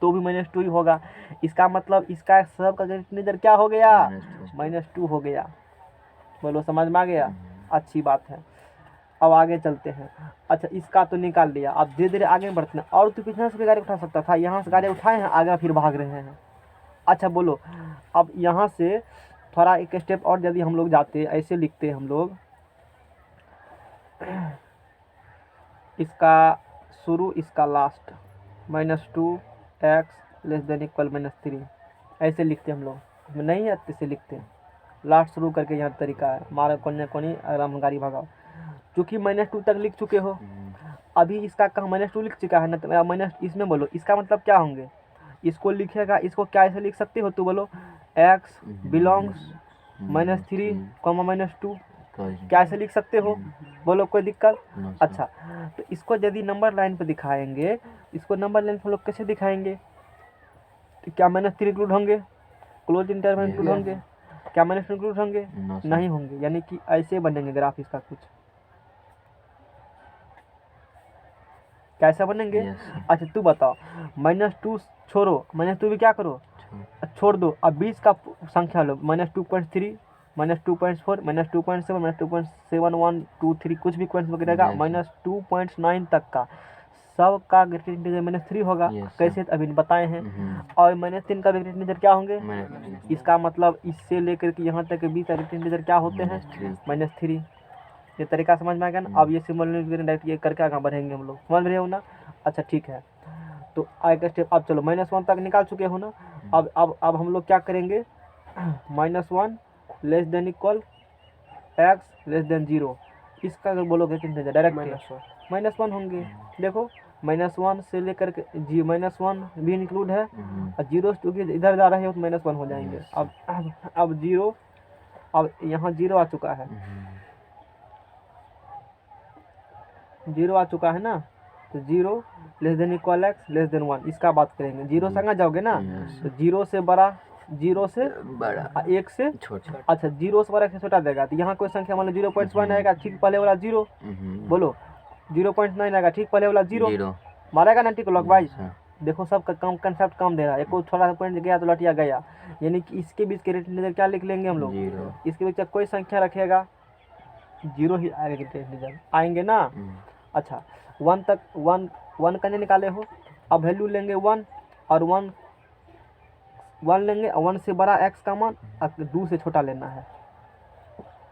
तो भी -2 ही होगा। इसका मतलब इसका सब का ग्रेट इंटीजर क्या हो गया? -2 हो गया। बोलो समझ में आ गया? अच्छी बात है। अब आगे चलते हैं। अच्छा इसका तो निकाल लिया, अब धीरे धीरे आगे बढ़ते हैं। और तो कितना से भी गाड़ी उठा सकता था, यहाँ से गाड़ी उठाए हैं, आगे फिर भाग रहे हैं। अच्छा बोलो अब यहाँ से थोड़ा एक स्टेप और यदि हम लोग जाते, ऐसे लिखते हम लोग, इसका शुरू इसका लास्ट, -2 x ≤ -3, ऐसे लिखते हम लोग, नहीं है ऐसे लिखते, लास्ट शुरू करके यहाँ तरीका है, मारा कोने कोनी आराम गाड़ी भगाओ। क्योंकि -2 तक लिख चुके हो, अभी इसका कहाँ -2 लिख चुका है ना, तो माइनस इसमें बोलो इसका मतलब क्या होंगे? इसको लिखेगा, इसको क्या ऐसे लिख सकते हो? तो बोलो x बिलोंग्स -3, -2, क्या ऐसे लिख सकते हो? बोलो कोई दिक्कत? अच्छा तो इसको यदि नंबर लाइन पे दिखाएंगे, इसको नंबर लाइन पे हम लोग कैसे दिखाएंगे? तो क्या -3 इंक्लूड होंगे? क्लोज इंटरवल इंक्लूड होंगे? क्या -2 इंक्लूड होंगे? नहीं होंगे। यानी कि ऐसे बनेंगे ग्राफ इसका कुछ, कैसा बनेंगे? अच्छा तू बताओ, -2 छोड़ो, -2 भी क्या करो? छोड़ दो। अब बीच का संख्या लो, -2.3, -2.4, -2.7, -2.7, 1, 2, 3 कुछ भी पॉइंट्स वगैरह -2.9 तक का सब का ग्रेट इंटीजर -3 होगा। कैसे अभी बताए हैं। और -3 का ग्रेट इंटीजर क्या होंगे? इसका मतलब इससे लेकर के यहाँ तक के बीच का ग्रेट इंटीजर क्या होते हैं? -3। ये तरीका समझ में आ गया ना? अब ये सिंबल डायरेक्ट ये करके आगे बढ़ेंगे हम लोग, समझ रहे हो ना? अच्छा ठीक है, तो आगे स्टेप, अब चलो -1 तक निकाल चुके हो ना। अब हम लोग क्या करेंगे? -1 less than equal x less than 0, इसका अगर बोलोगे कितने डायरेक्ट -1 होंगे। देखो -1 से लेकर के जी -1 भी इंक्लूड है और 0 क्योंकि इधर जा रहे हो तो -1 हो जाएंगे। अब 0, अब यहाँ 0 आ चुका है, 0 आ चुका है ना, तो 0 less than equal x less than 1, इसका बात करेंगे। 0 से आगे जाओगे ना तो 0 से बड़ा, 0 से बड़ा, 1 से छोटा। अच्छा 0 से बड़ा, 1 से छोटा देगा तो यहाँ कोई संख्या मान लो 0.1 आएगा, ठीक पहले वाला 0, बोलो 0.9 आएगा, ठीक पहले वाला 0 मारेगा ना टिक लॉक वाइज। देखो सब का काम कंसेप्ट काम दे रहा है, एक थोड़ा पॉइंट गया तो लटिया गया। यानी कि इसके बीच के ग्रेट इंटीजर क्या लिख लेंगे हम लोग? इसके बीच कोई संख्या रखेगा 0 ही आएगा, ग्रेट इंटीजर आएंगे ना। अच्छा 1 तक 1 करने निकाले हो, अब वैल्यू लेंगे 1 और 1 लेंगे, 1 से बड़ा x का मान, 2 से छोटा लेना है।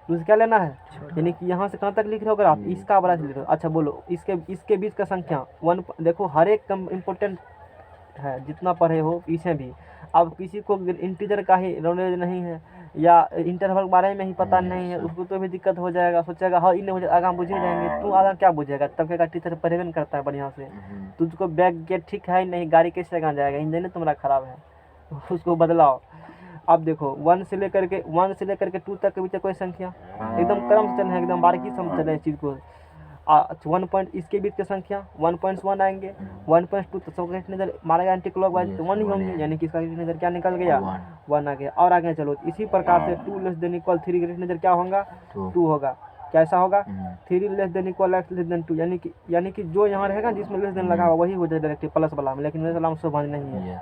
2 से क्या लेना है? यानी कि यहाँ से कहाँ तक लिख रहे हो ग्राफ? इसका बड़ा लिख रहे हो। अच्छा बोलो इसके बीच का संख्या 1, देखो हर एक कम इम्पोर्टेंट है जितना पढ़े हो पीछे भी। अब किसी को इंटीजर का ही नॉलेज नहीं है या इंटरवल के बारे में ही पता नहीं है, उसको तो भी दिक्कत हो जाएगा, सोचेगा हाँ इन मुझे आगा बुझे जाएंगे। तू आगा क्या बुझेगा? तब का टीचर पढ़ेबे नहीं करता है बढ़िया से, तुझको बैग गेट ठीक है नहीं, गाड़ी कैसे आगा जाएगा, इंजन तुम्हारा खराब है, उसको बदलाओ। अब देखो 1 से लेकर के 2 तक के बीच कोई संख्या एकदम क्रम से चलना है, एकदम बारीकी समझ चलना है इस चीज़ को। 1 पॉइंट इसके बीच की संख्या 1.1 आएंगे, 1.2 तो सब ग्रेट इंटीजर मारेगा एंटी क्लॉक वाइज तो 1 ही होंगे, यानी कि इसका ग्रेट इंटीजर क्या निकल गया? 1 आ गया। और आगे चलो इसी प्रकार से 2 less than equal 3 great integer क्या होगा? 2 होगा। कैसा होगा? 3 less than equal x less than 2, यानी कि जो यहाँ रहेगा जिसमें लेस देन लगा हुआ वही हो जाए डायरेक्ट प्लस वाला में, लेकिन मेरे सलाम समझ नहीं है।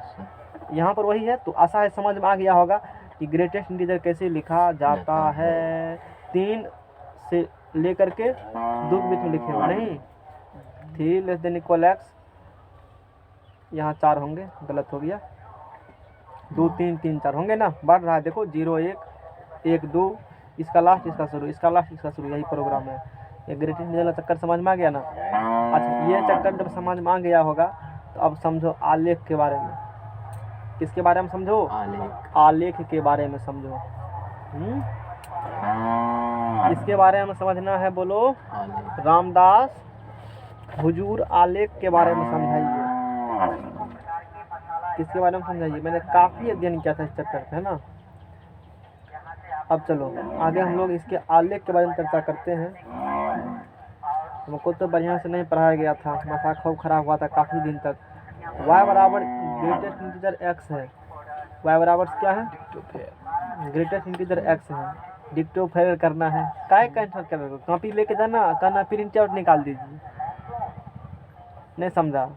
यहाँ पर वही है। तो आशा है समझ में आ गया होगा कि ग्रेटेस्ट इंटीजर कैसे लिखा जाता है। 3 से लेकर के 2 के बीच में लिखे हुए नहीं, 3 लेस देन इक्वल x, यहाँ 4 होंगे, गलत हो गया, 2 3 3 4 होंगे ना, बढ़ रहा है देखो, 0 1 1 2, इसका लास्ट इसका शुरू, इसका लास्ट इसका शुरू, यही प्रोग्राम है। ये ग्रेटेस्ट इंटीजर वाला चक्कर समझ में आ गया ना। अच्छा, ये चक्कर जब समझ में आ गया होगा तो अब समझो आलेख के बारे में। किसके बारे में समझो? आलेख के बारे में समझो। इसके बारे में समझना है, बोलो। रामदास हुजूर आलेख के बारे में समझाइए। किसके बारे में समझाइए? मैंने काफी अध्ययन किया था इस चैप्टर पे, है ना। अब चलो आगे हम लोग इसके आलेख के बारे में चर्चा करते हैं। हमको तो बढ़िया से नहीं पढ़ाया गया था, माथा खूब खराब हुआ था काफी दिन तक। y बराबर ग्रेटेस्ट इंटीजर x है। y बराबर क्या है? ग्रेटेस्ट इंटीजर x है। डिक्टोफेयर करना है, काय कैंसिल कर रहे हो? कॉपी लेके जाना, करना प्रिंट आउट निकाल दीजिए। नहीं समझा?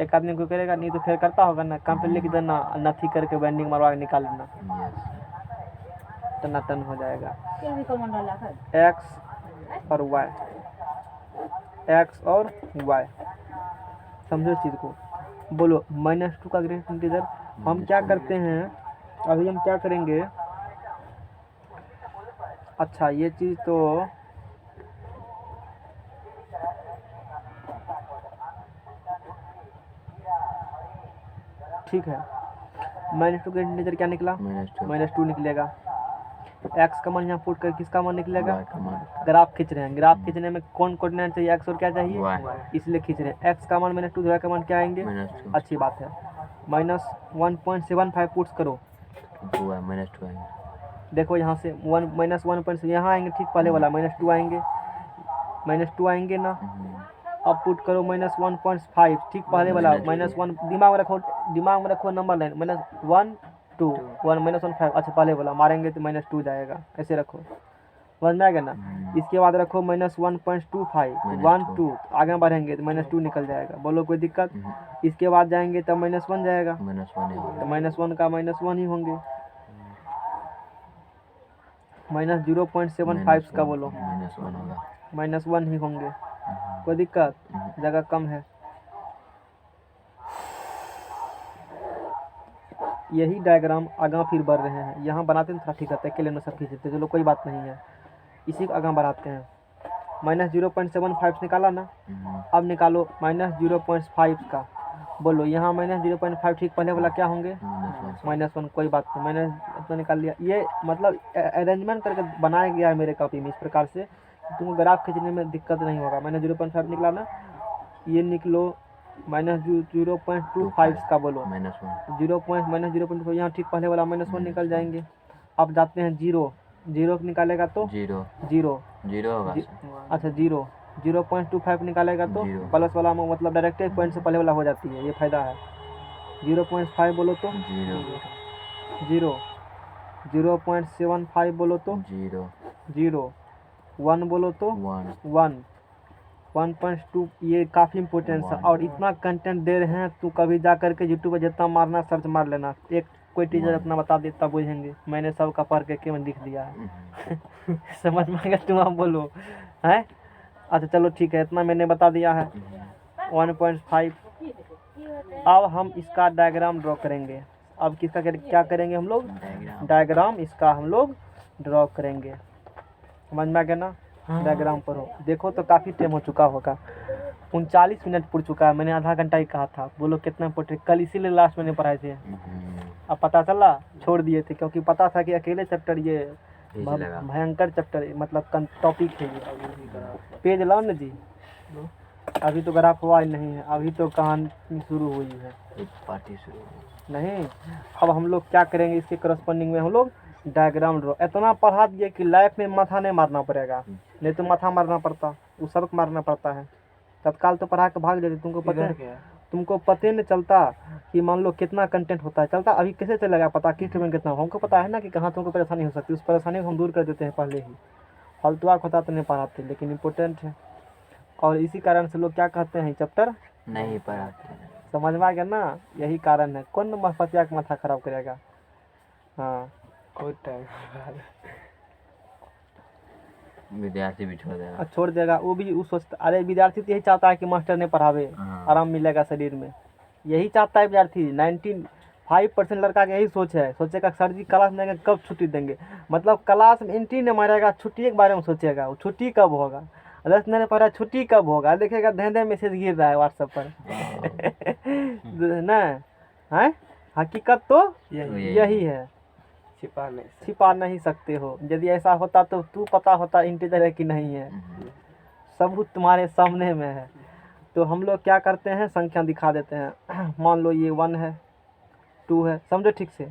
एक आदमी को करेगा, नहीं तो फिर करता होगा ना, कॉपी लेके जाना, नथी करके बाइंडिंग मरवा के निकाल लेना, टनाटन हो जाएगा। x और y, x और y, समझो चीज को। बोलो -2 का ग्रेटेस्ट इंटीजर। हम क्या करते हैं अभी, हम क्या करेंगे? अच्छा, ये चीज तो ठीक है। -2 का इंटीजर क्या निकला? -2 निकलेगा। x का मान यहाँ पुट कर किसका मान निकलेगा? ग्राफ खींच रहे हैं, ग्राफ खींचने में कौन कोऑर्डिनेट चाहिए? x और क्या चाहिए? इसलिए खींच रहे हैं। x का मान -2, y का मान क्या आएंगे? अच्छी बात है। -1.75 पुट्स करो, -2 आएंगे। देखो यहाँ से -1 यहाँ आएंगे, ठीक पहले वाला -2 आएंगे, -2 आएंगे ना। अब पुट करो -1.5, ठीक पहले वाला -1, दिमाग में रखो नंबर लाइन, -1 2 1 -1 5, अच्छा पहले वाला मारेंगे तो -2 जाएगा, ऐसे रखो, समझ में आ गया ना। इसके बाद रखो -1.25 1 2, आगे बढ़ेंगे तो -2 निकल जाएगा, बोलो कोई दिक्कत? इसके बाद जाएंगे तब -1 जाएगा, तो -1 का -1 ही होंगे। -0.75 का बोलो, -1 ही होंगे, कोई दिक्कत? जगह कम है। यही डायग्राम आगा फिर बढ़ रहे हैं, यहाँ बनाते हैं थोड़ा ठीक रहता है, अकेले में सब खींचते, चलो कोई बात नहीं है, इसी को आगा बढ़ाते हैं। -0.75 निकाला ना, अब निकालो -0.5 का, बोलो यहाँ -0.5, ठीक पहले वाला क्या होंगे? -1, कोई बात नहीं, मैंने इतना निकाल लिया। ये मतलब अरेंजमेंट करके बनाया गया है मेरे कॉपी में, इस प्रकार से तुमको ग्राफ खींचने में दिक्कत नहीं होगा। -0.5 निकला ना, ये निकलो -0.25 का, बोलो -0.25, यहाँ ठीक पहले वाला -1 निकल जाएंगे। अब जाते हैं 0 निकालेगा तो 0 होगा। अच्छा 0.25 निकालेगा तो प्लस वाला में मतलब डायरेक्ट एक पॉइंट से पहले वाला हो जाती है, ये फायदा है। 0.5 बोलो तो 0, 0.75 बोलो तो 0, 1 बोलो तो 1, 1.2, ये काफ़ी इम्पोर्टेंट है। और इतना कंटेंट दे रहे हैं, तू कभी जा करके यूट्यूब पर जितना मारना सर्च मार लेना, एक कोई टीचर अपना बता देता बुझेंगे, मैंने सबका पढ़ के क्यों लिख दिया है। समझ में आएगा? तुम आप बोलो है। अच्छा चलो ठीक है, इतना मैंने बता दिया है 1.5। अब हम इसका डायग्राम ड्रॉ करेंगे। अब किसका क्या करेंगे हम लोग? डायग्राम इसका हम लोग ड्रॉ करेंगे, समझ में आ गया ना। डायग्राम पर हो देखो तो काफ़ी टाइम हो चुका होगा, 39 मिनट पूर चुका है, मैंने आधा घंटा ही कहा था, बोलो कितना इम्पोर्टेंट, कल इसीलिए लास्ट में नहीं पढ़ाए थे। अब पता चला, छोड़ दिए थे, क्योंकि पता था कि अकेले चैप्टर ये भयंकर चैप्टर, मतलब टॉपिक है ये। पेज लाओ ना जी, अभी तो ग्राफ हुआ ही नहीं है, अभी तो कहानी शुरू हुई है, पार्टी शुरू नहीं। अब हम लोग क्या करेंगे, इसके करस्पॉन्डिंग में हम लोग डायग्राम ड्रॉ, इतना पढ़ा दिए कि लाइफ में माथा नहीं मारना पड़ेगा, नहीं तो माथा मारना पड़ता, वो सबक मारना पड़ता है। तत्काल तो पढ़ा के भाग जाते, तुमको पता नहीं चलता कि मान लो कितना कंटेंट होता है, चलता अभी कैसे चलेगा पता, किस में कितना, हमको पता है ना कि कहाँ तुमको परेशानी हो सकती है, उस परेशानी को हम दूर कर देते हैं पहले ही। फालतू होता तो नहीं पढ़ाते, लेकिन इम्पोर्टेंट है, और इसी कारण से लोग क्या कहते हैं चैप्टर नहीं पढ़ाते, समझ में आ गया ना, यही कारण है। कौन पतिया का माथा खराब करेगा। हाँ कोई टाइम बाद विद्यार्थी भी छोड़ देगा। छोड़ देगा, वो सोचता, अरे विद्यार्थी तो यही चाहता है कि मास्टर ने पढ़ावे, हाँ। आराम मिलेगा शरीर में, यही चाहता है विद्यार्थी। 95% लड़का का यही सोच है, सोचेगा सर जी क्लास में आएंगे कब छुट्टी देंगे, मतलब क्लास में एंट्री नहीं मारेगा, छुट्टी के बारे में सोचेगा, वो छुट्टी कब होगा, रस नहीं पढ़ा छुट्टी कब होगा, देखेगा धंधे मैसेज गिर रहा है व्हाट्सएप पर ना है। हकीकत तो यही है, छिपा नहीं सकते हो। यदि ऐसा होता तो तू पता होता इंटीजर है कि नहीं है, सबूत तुम्हारे सामने में है। तो हम लोग क्या करते हैं, संख्या दिखा देते हैं। मान लो ये 1 है, 2 है, समझो ठीक से।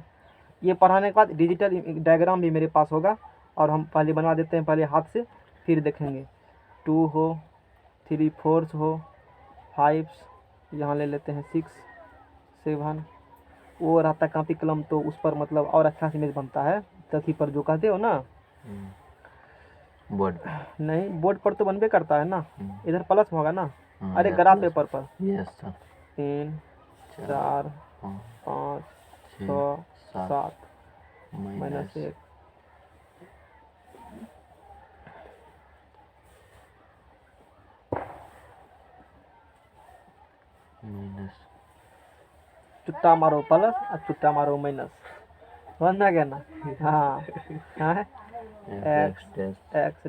ये पढ़ाने के बाद डिजिटल डायग्राम भी मेरे पास होगा, और हम पहले बना देते हैं, पहले हाथ से, फिर देखेंगे। 2 हो, 3 4 हो, 5, यहाँ ले लेते हैं 6 7, वो रहता कॉपी कलम, तो उस पर मतलब और अच्छा से इमेज बनता है, तथी पर जो कहते हो ना, बोर्ड नहीं बोर्ड पर तो बनबे करता है ना, इधर प्लस होगा ना। अरे इधर ग्राफ प्लस। पेपर पर। Yes sir. 3 4 5 6 7 -1। चुट्टा मारो प्लस और चुट्टा मारो माइनस, समझ में आ गया ना। हाँ हाँ, एक्स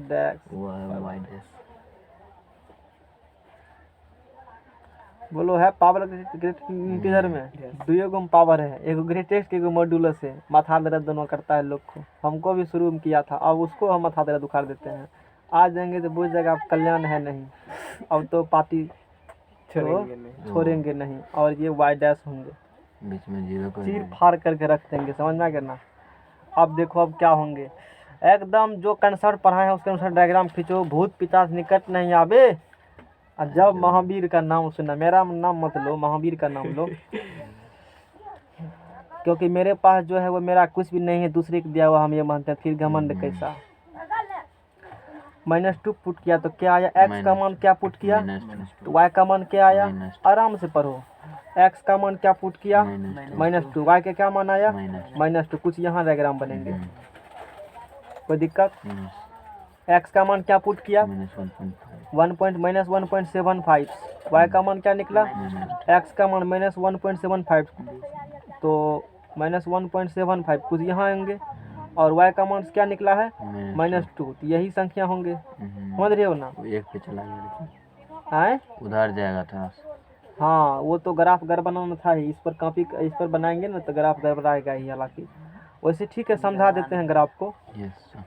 डैश वाई डैश। बोलो है पावर ग्रेट इंटीजर में दुइयो गो पावर है, एगो ग्रेटेस्ट एगो मॉड्यूलस है। माथा दर्द दोनों करता है लोग को, हमको भी शुरू में किया था, अब उसको हम माथा दर्द उखाड़ देते हैं। आ जाएंगे तो बुझ जाएगा अब कल्याण है नहीं, अब तो पार्टी छोड़ेंगे नहीं। और ये वाई डैश होंगे, बीच में 0 कर चीर फाड़ करके रख देंगे, समझ में आ गया ना। अब देखो अब क्या होंगे, एकदम जो कंसेप्ट पढ़ाए हैं उसके अनुसार डायग्राम खींचो, भूत पिशाच निकट नहीं आवे। और जब महावीर का नाम सुना, मेरा नाम मत लो, महावीर का नाम लो, क्योंकि मेरे पास जो है वो मेरा कुछ भी नहीं है, दूसरे को दिया हुआ हम ये मानते हैं, फिर घमंड कैसा। -2 पुट किया तो क्या आया, x का मान क्या पुट किया, तो y का मान क्या आया, आराम से पढ़ो। x का मान क्या पुट किया, -2, y के क्या मान आया, -2। कुछ यहाँ डायग्राम बनेंगे, कोई दिक्कत। x का मान क्या पुट किया, -1.75, y का मान क्या निकला, x का मान -1.75, तो -1.75 कुछ यहाँ होंगे, और y का मान क्या निकला है, -2, तो यही संख्या होंगे, समझ रहे हो ना। एक पे चला गया, आए उधर जाएगा था। हाँ वो तो ग्राफ गड़बड़ाना था ही, इस पर कॉपी इस पर बनाएंगे ना तो ग्राफ गड़बड़ाएगा ही, हालांकि वैसे ठीक है, समझा देते हैं ग्राफ को। Yes sir.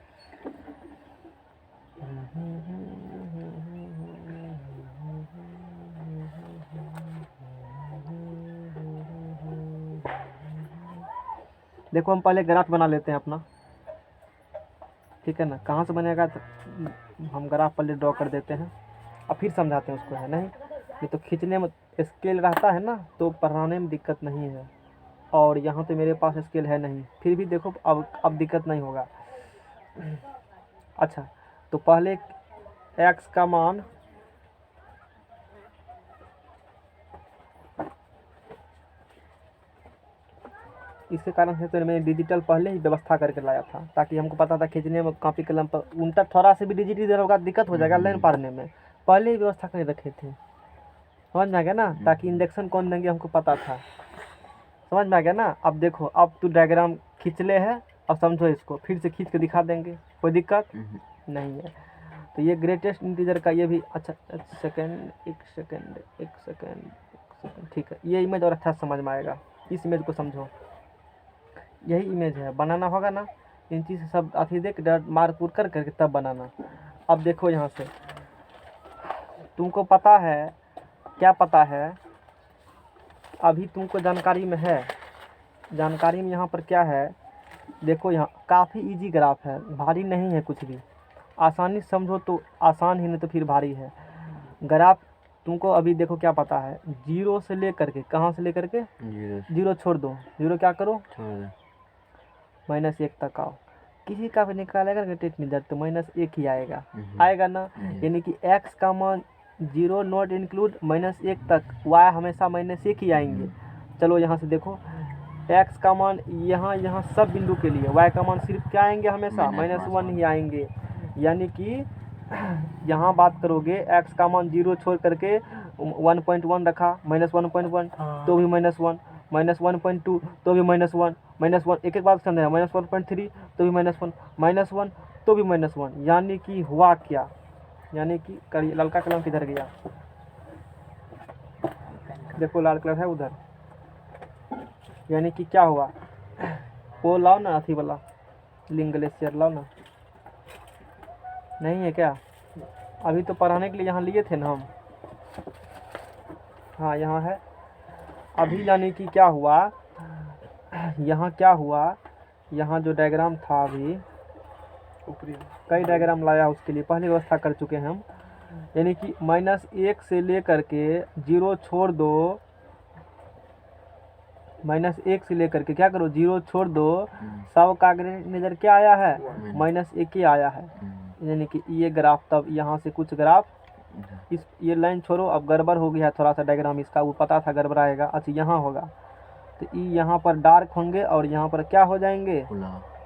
देखो हम पहले ग्राफ बना लेते हैं अपना, ठीक है ना। कहाँ से बनेगा तो हम ग्राफ पहले ड्रॉ कर देते हैं, और फिर समझाते हैं उसको, है नहीं। ये तो खींचने में स्केल रहता है ना, तो पढ़ाने में दिक्कत नहीं है, और यहाँ तो मेरे पास स्केल है नहीं, फिर भी देखो अब दिक्कत नहीं होगा। अच्छा तो पहले x का मान इसके कारण से तो मैंने डिजिटल पहले ही व्यवस्था करके लाया था, ताकि हमको पता था खींचने में कॉपी कलम पर उल्टा थोड़ा से भी डिजिट इधर होगा दिक्कत हो जाएगा लाइन पढ़ने में, पहले ही व्यवस्था करके रखे थे, समझ में आ गया ना। ताकि इंडेक्शन कौन देंगे हमको पता था, समझ में आ गया ना। अब देखो अब तू डायग्राम खींच ले है, अब समझो इसको, फिर से खींच के दिखा देंगे, कोई दिक्कत नहीं है। तो ये ग्रेटेस्ट इंटीजर का ये भी अच्छा, एक सेकेंड, ठीक है। ये इमेज और अच्छा समझ में आएगा, इस इमेज को समझो, यही इमेज है, बनाना होगा ना, इन चीज़ से सब अथी देख मार्क उड़ कर करके तब बनाना। अब देखो यहाँ से तुमको पता है, क्या पता है, अभी तुमको जानकारी में है, जानकारी में यहाँ पर क्या है, देखो यहाँ काफ़ी इजी ग्राफ है, भारी नहीं है कुछ भी, आसानी समझो तो आसान ही, नहीं तो फिर भारी है ग्राफ। तुमको अभी देखो क्या पता है, 0 से लेकर के, कहाँ से लेकर के, 0 छोड़ दो, 0 क्या करो, -1 तक आओ। किसी का भी निकालेगा ग्रेटेस्ट इंटीजर तो -1 ही आएगा, आएगा ना। यानी कि x का मान जीरो नॉट इंक्लूड -1 तक y हमेशा -1 ही आएंगे। चलो यहाँ से देखो x का मान यहाँ सब बिंदु के लिए, y का मान सिर्फ क्या आएंगे हमेशा -1 ही आएंगे। यानी कि यहाँ बात करोगे x का मान 0 छोड़ करके 1.1 रखा, -1.1 तो भी -1, -1.2 तो भी -1, -1 एक बात समझ है, -1.3 तो भी -1, -1 तो भी -1। यानी कि हुआ क्या, यानी कि लड़का कलम किधर गया, देखो लाल कलर है उधर। यानी कि क्या हुआ, वो लाओ ना अथी वाला लिंक ग्लेशियर लाओ ना, नहीं है क्या? अभी तो पढ़ाने के लिए यहाँ लिए थे ना हम। हाँ यहाँ है अभी। यानी कि क्या हुआ, यहाँ क्या हुआ, यहाँ जो डायग्राम था अभी ऊपरी कई डायग्राम लाया, उसके लिए पहले व्यवस्था कर चुके हैं हम। यानी कि -1 से लेकर के 0 छोड़ दो, -1 से लेकर के क्या करो 0 छोड़ दो, सब का नजर क्या आया है -1 ही आया है। यानी कि ये ग्राफ, तब यहाँ से कुछ ग्राफ इस ये लाइन छोड़ो, अब गड़बड़ हो गया है थोड़ा सा डायग्राम इसका, वो पता था गड़बड़ आएगा। अच्छा यहाँ होगा तो यहाँ पर डार्क होंगे और यहाँ पर क्या हो जाएंगे,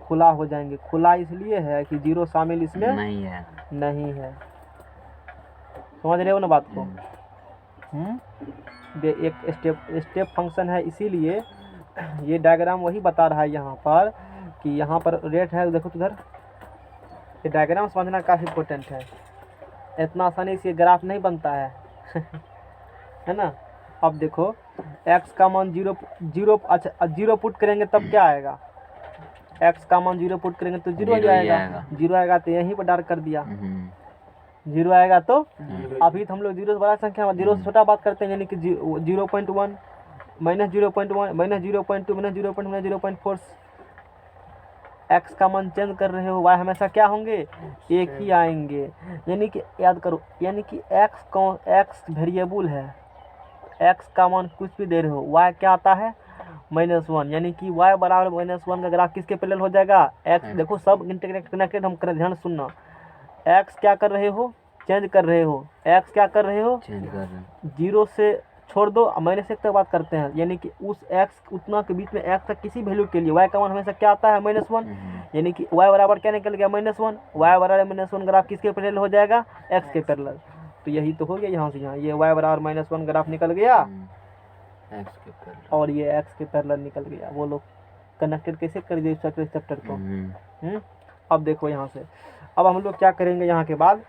खुला हो जाएंगे। खुला इसलिए है कि 0 शामिल इसमें नहीं है। समझ रहे हो ना बात को? एक स्टेप फंक्शन है, इसीलिए ये डायग्राम वही बता रहा है यहाँ पर कि यहाँ पर रेट है, देखो उधर। ये डायग्राम समझना काफ़ी इम्पोर्टेंट है, इतना आसानी से ग्राफ नहीं बनता है है ना। अब देखो x का मान 0 अच्छा 0 पुट करेंगे तब क्या आएगा, x का मान 0 पुट करेंगे तो 0 ही आएगा। 0 आएगा तो यहीं पर डार्क कर दिया, 0 आएगा तो अभी तो हम लोग 0 से बड़ा संख्या में 0 से छोटा बात करते हैं। यानी कि 0.1 -0.1 -0.2 -0.4 x का मान चेंज कर रहे हो, y हमेशा क्या होंगे, एक ही आएंगे। यानी कि याद करो, यानी कि x वेरिएबल है, x का मान कुछ भी दे रहे हो, y क्या आता है -1। यानी कि y बराबर -1 का ग्राफ किसके पैरेलल हो जाएगा, x। देखो सब कनेक्टेड हम कर, ध्यान सुनना। x क्या कर रहे हो, चेंज कर रहे हो, x क्या कर रहे हो, 0 से छोड़ दो -1 तक बात करते हैं। यानी कि उस x उतना के बीच में x तक किसी वैल्यू के लिए y का मान हमेशा क्या आता है -1। यानी कि y बराबर क्या निकल गया -1, y बराबर -1 ग्राफ किसके पैरेलल हो जाएगा, x के पैरेलल। तो यही तो हो गया यहाँ से यहाँ, ये y बराबर -1 ग्राफ निकल गया और ये x के पैरेलल निकल गया। वो लोग कनेक्टेड कैसे कर दिए चैप्टर को। अब देखो यहाँ से, अब हम लोग क्या करेंगे, यहाँ के बाद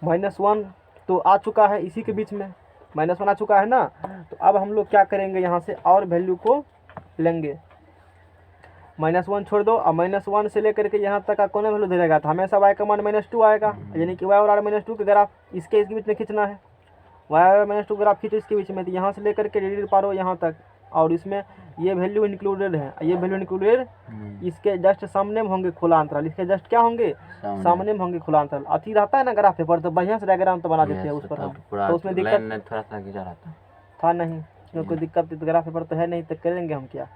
-1 तो आ चुका है, इसी के बीच में -1 आ चुका है ना। तो अब हम लोग क्या करेंगे, यहाँ से और वैल्यू को लेंगे, -1 छोड़ दो, अब -1 से लेकर के यहाँ तक का कौन वैल्यू दे देगा, तो हमेशा y का मान -2 आएगा। यानी कि y बराबर -2 के ग्राफ इसके बीच में खींचना है, y बराबर -2 ग्राफ खींचो इसके बीच में। तो यहाँ से लेकर के डी पारो यहाँ तक, और इसमें ये वैल्यू इंक्लूडेड है, ये वैल्यू इंक्लूडेड इसके जस्ट सामने में होंगे खुला अंतराल, इसके जस्ट क्या होंगे सामने में होंगे खुला अंतराल। अति रहता है ना ग्राफ पेपर तो बढ़िया से डायग्राम तो बना देते हैं उस पर हम, तो उसमें दिक्कत थोड़ा सा खींचा रहता था नहीं, कोई दिक्कत ग्राफ पेपर तो है नहीं, तो करेंगे हम क्या।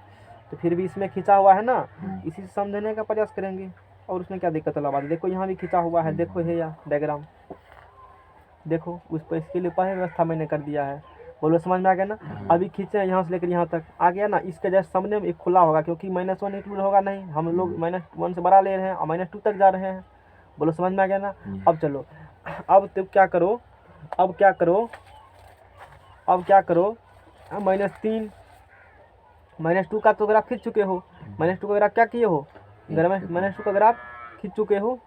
तो फिर भी इसमें खींचा हुआ है ना, इसी से समझने का प्रयास करेंगे, और उसमें क्या दिक्कत वाला बात। देखो यहाँ भी खींचा हुआ है, देखो है या डायग्राम, देखो उस पर इसके लिए पहले व्यवस्था मैंने कर दिया है। बोलो समझ में आ गया ना। अभी खींचे यहाँ से लेकर यहाँ तक आ गया ना, इसके जस्ट सामने में एक खुला होगा, क्योंकि -1 इंक्लूड होगा नहीं, हम लोग -1 से बड़ा ले रहे हैं और -2 तक जा रहे हैं। बोलो समझ में आ गया ना। अब चलो, अब तो क्या करो, अब क्या करो, अब क्या करो, -3 -2 का तो ग्राफ खींच चुके हो, -2 का ग्राफ क्या किए हो, -2 का ग्राफ खींच चुके हो।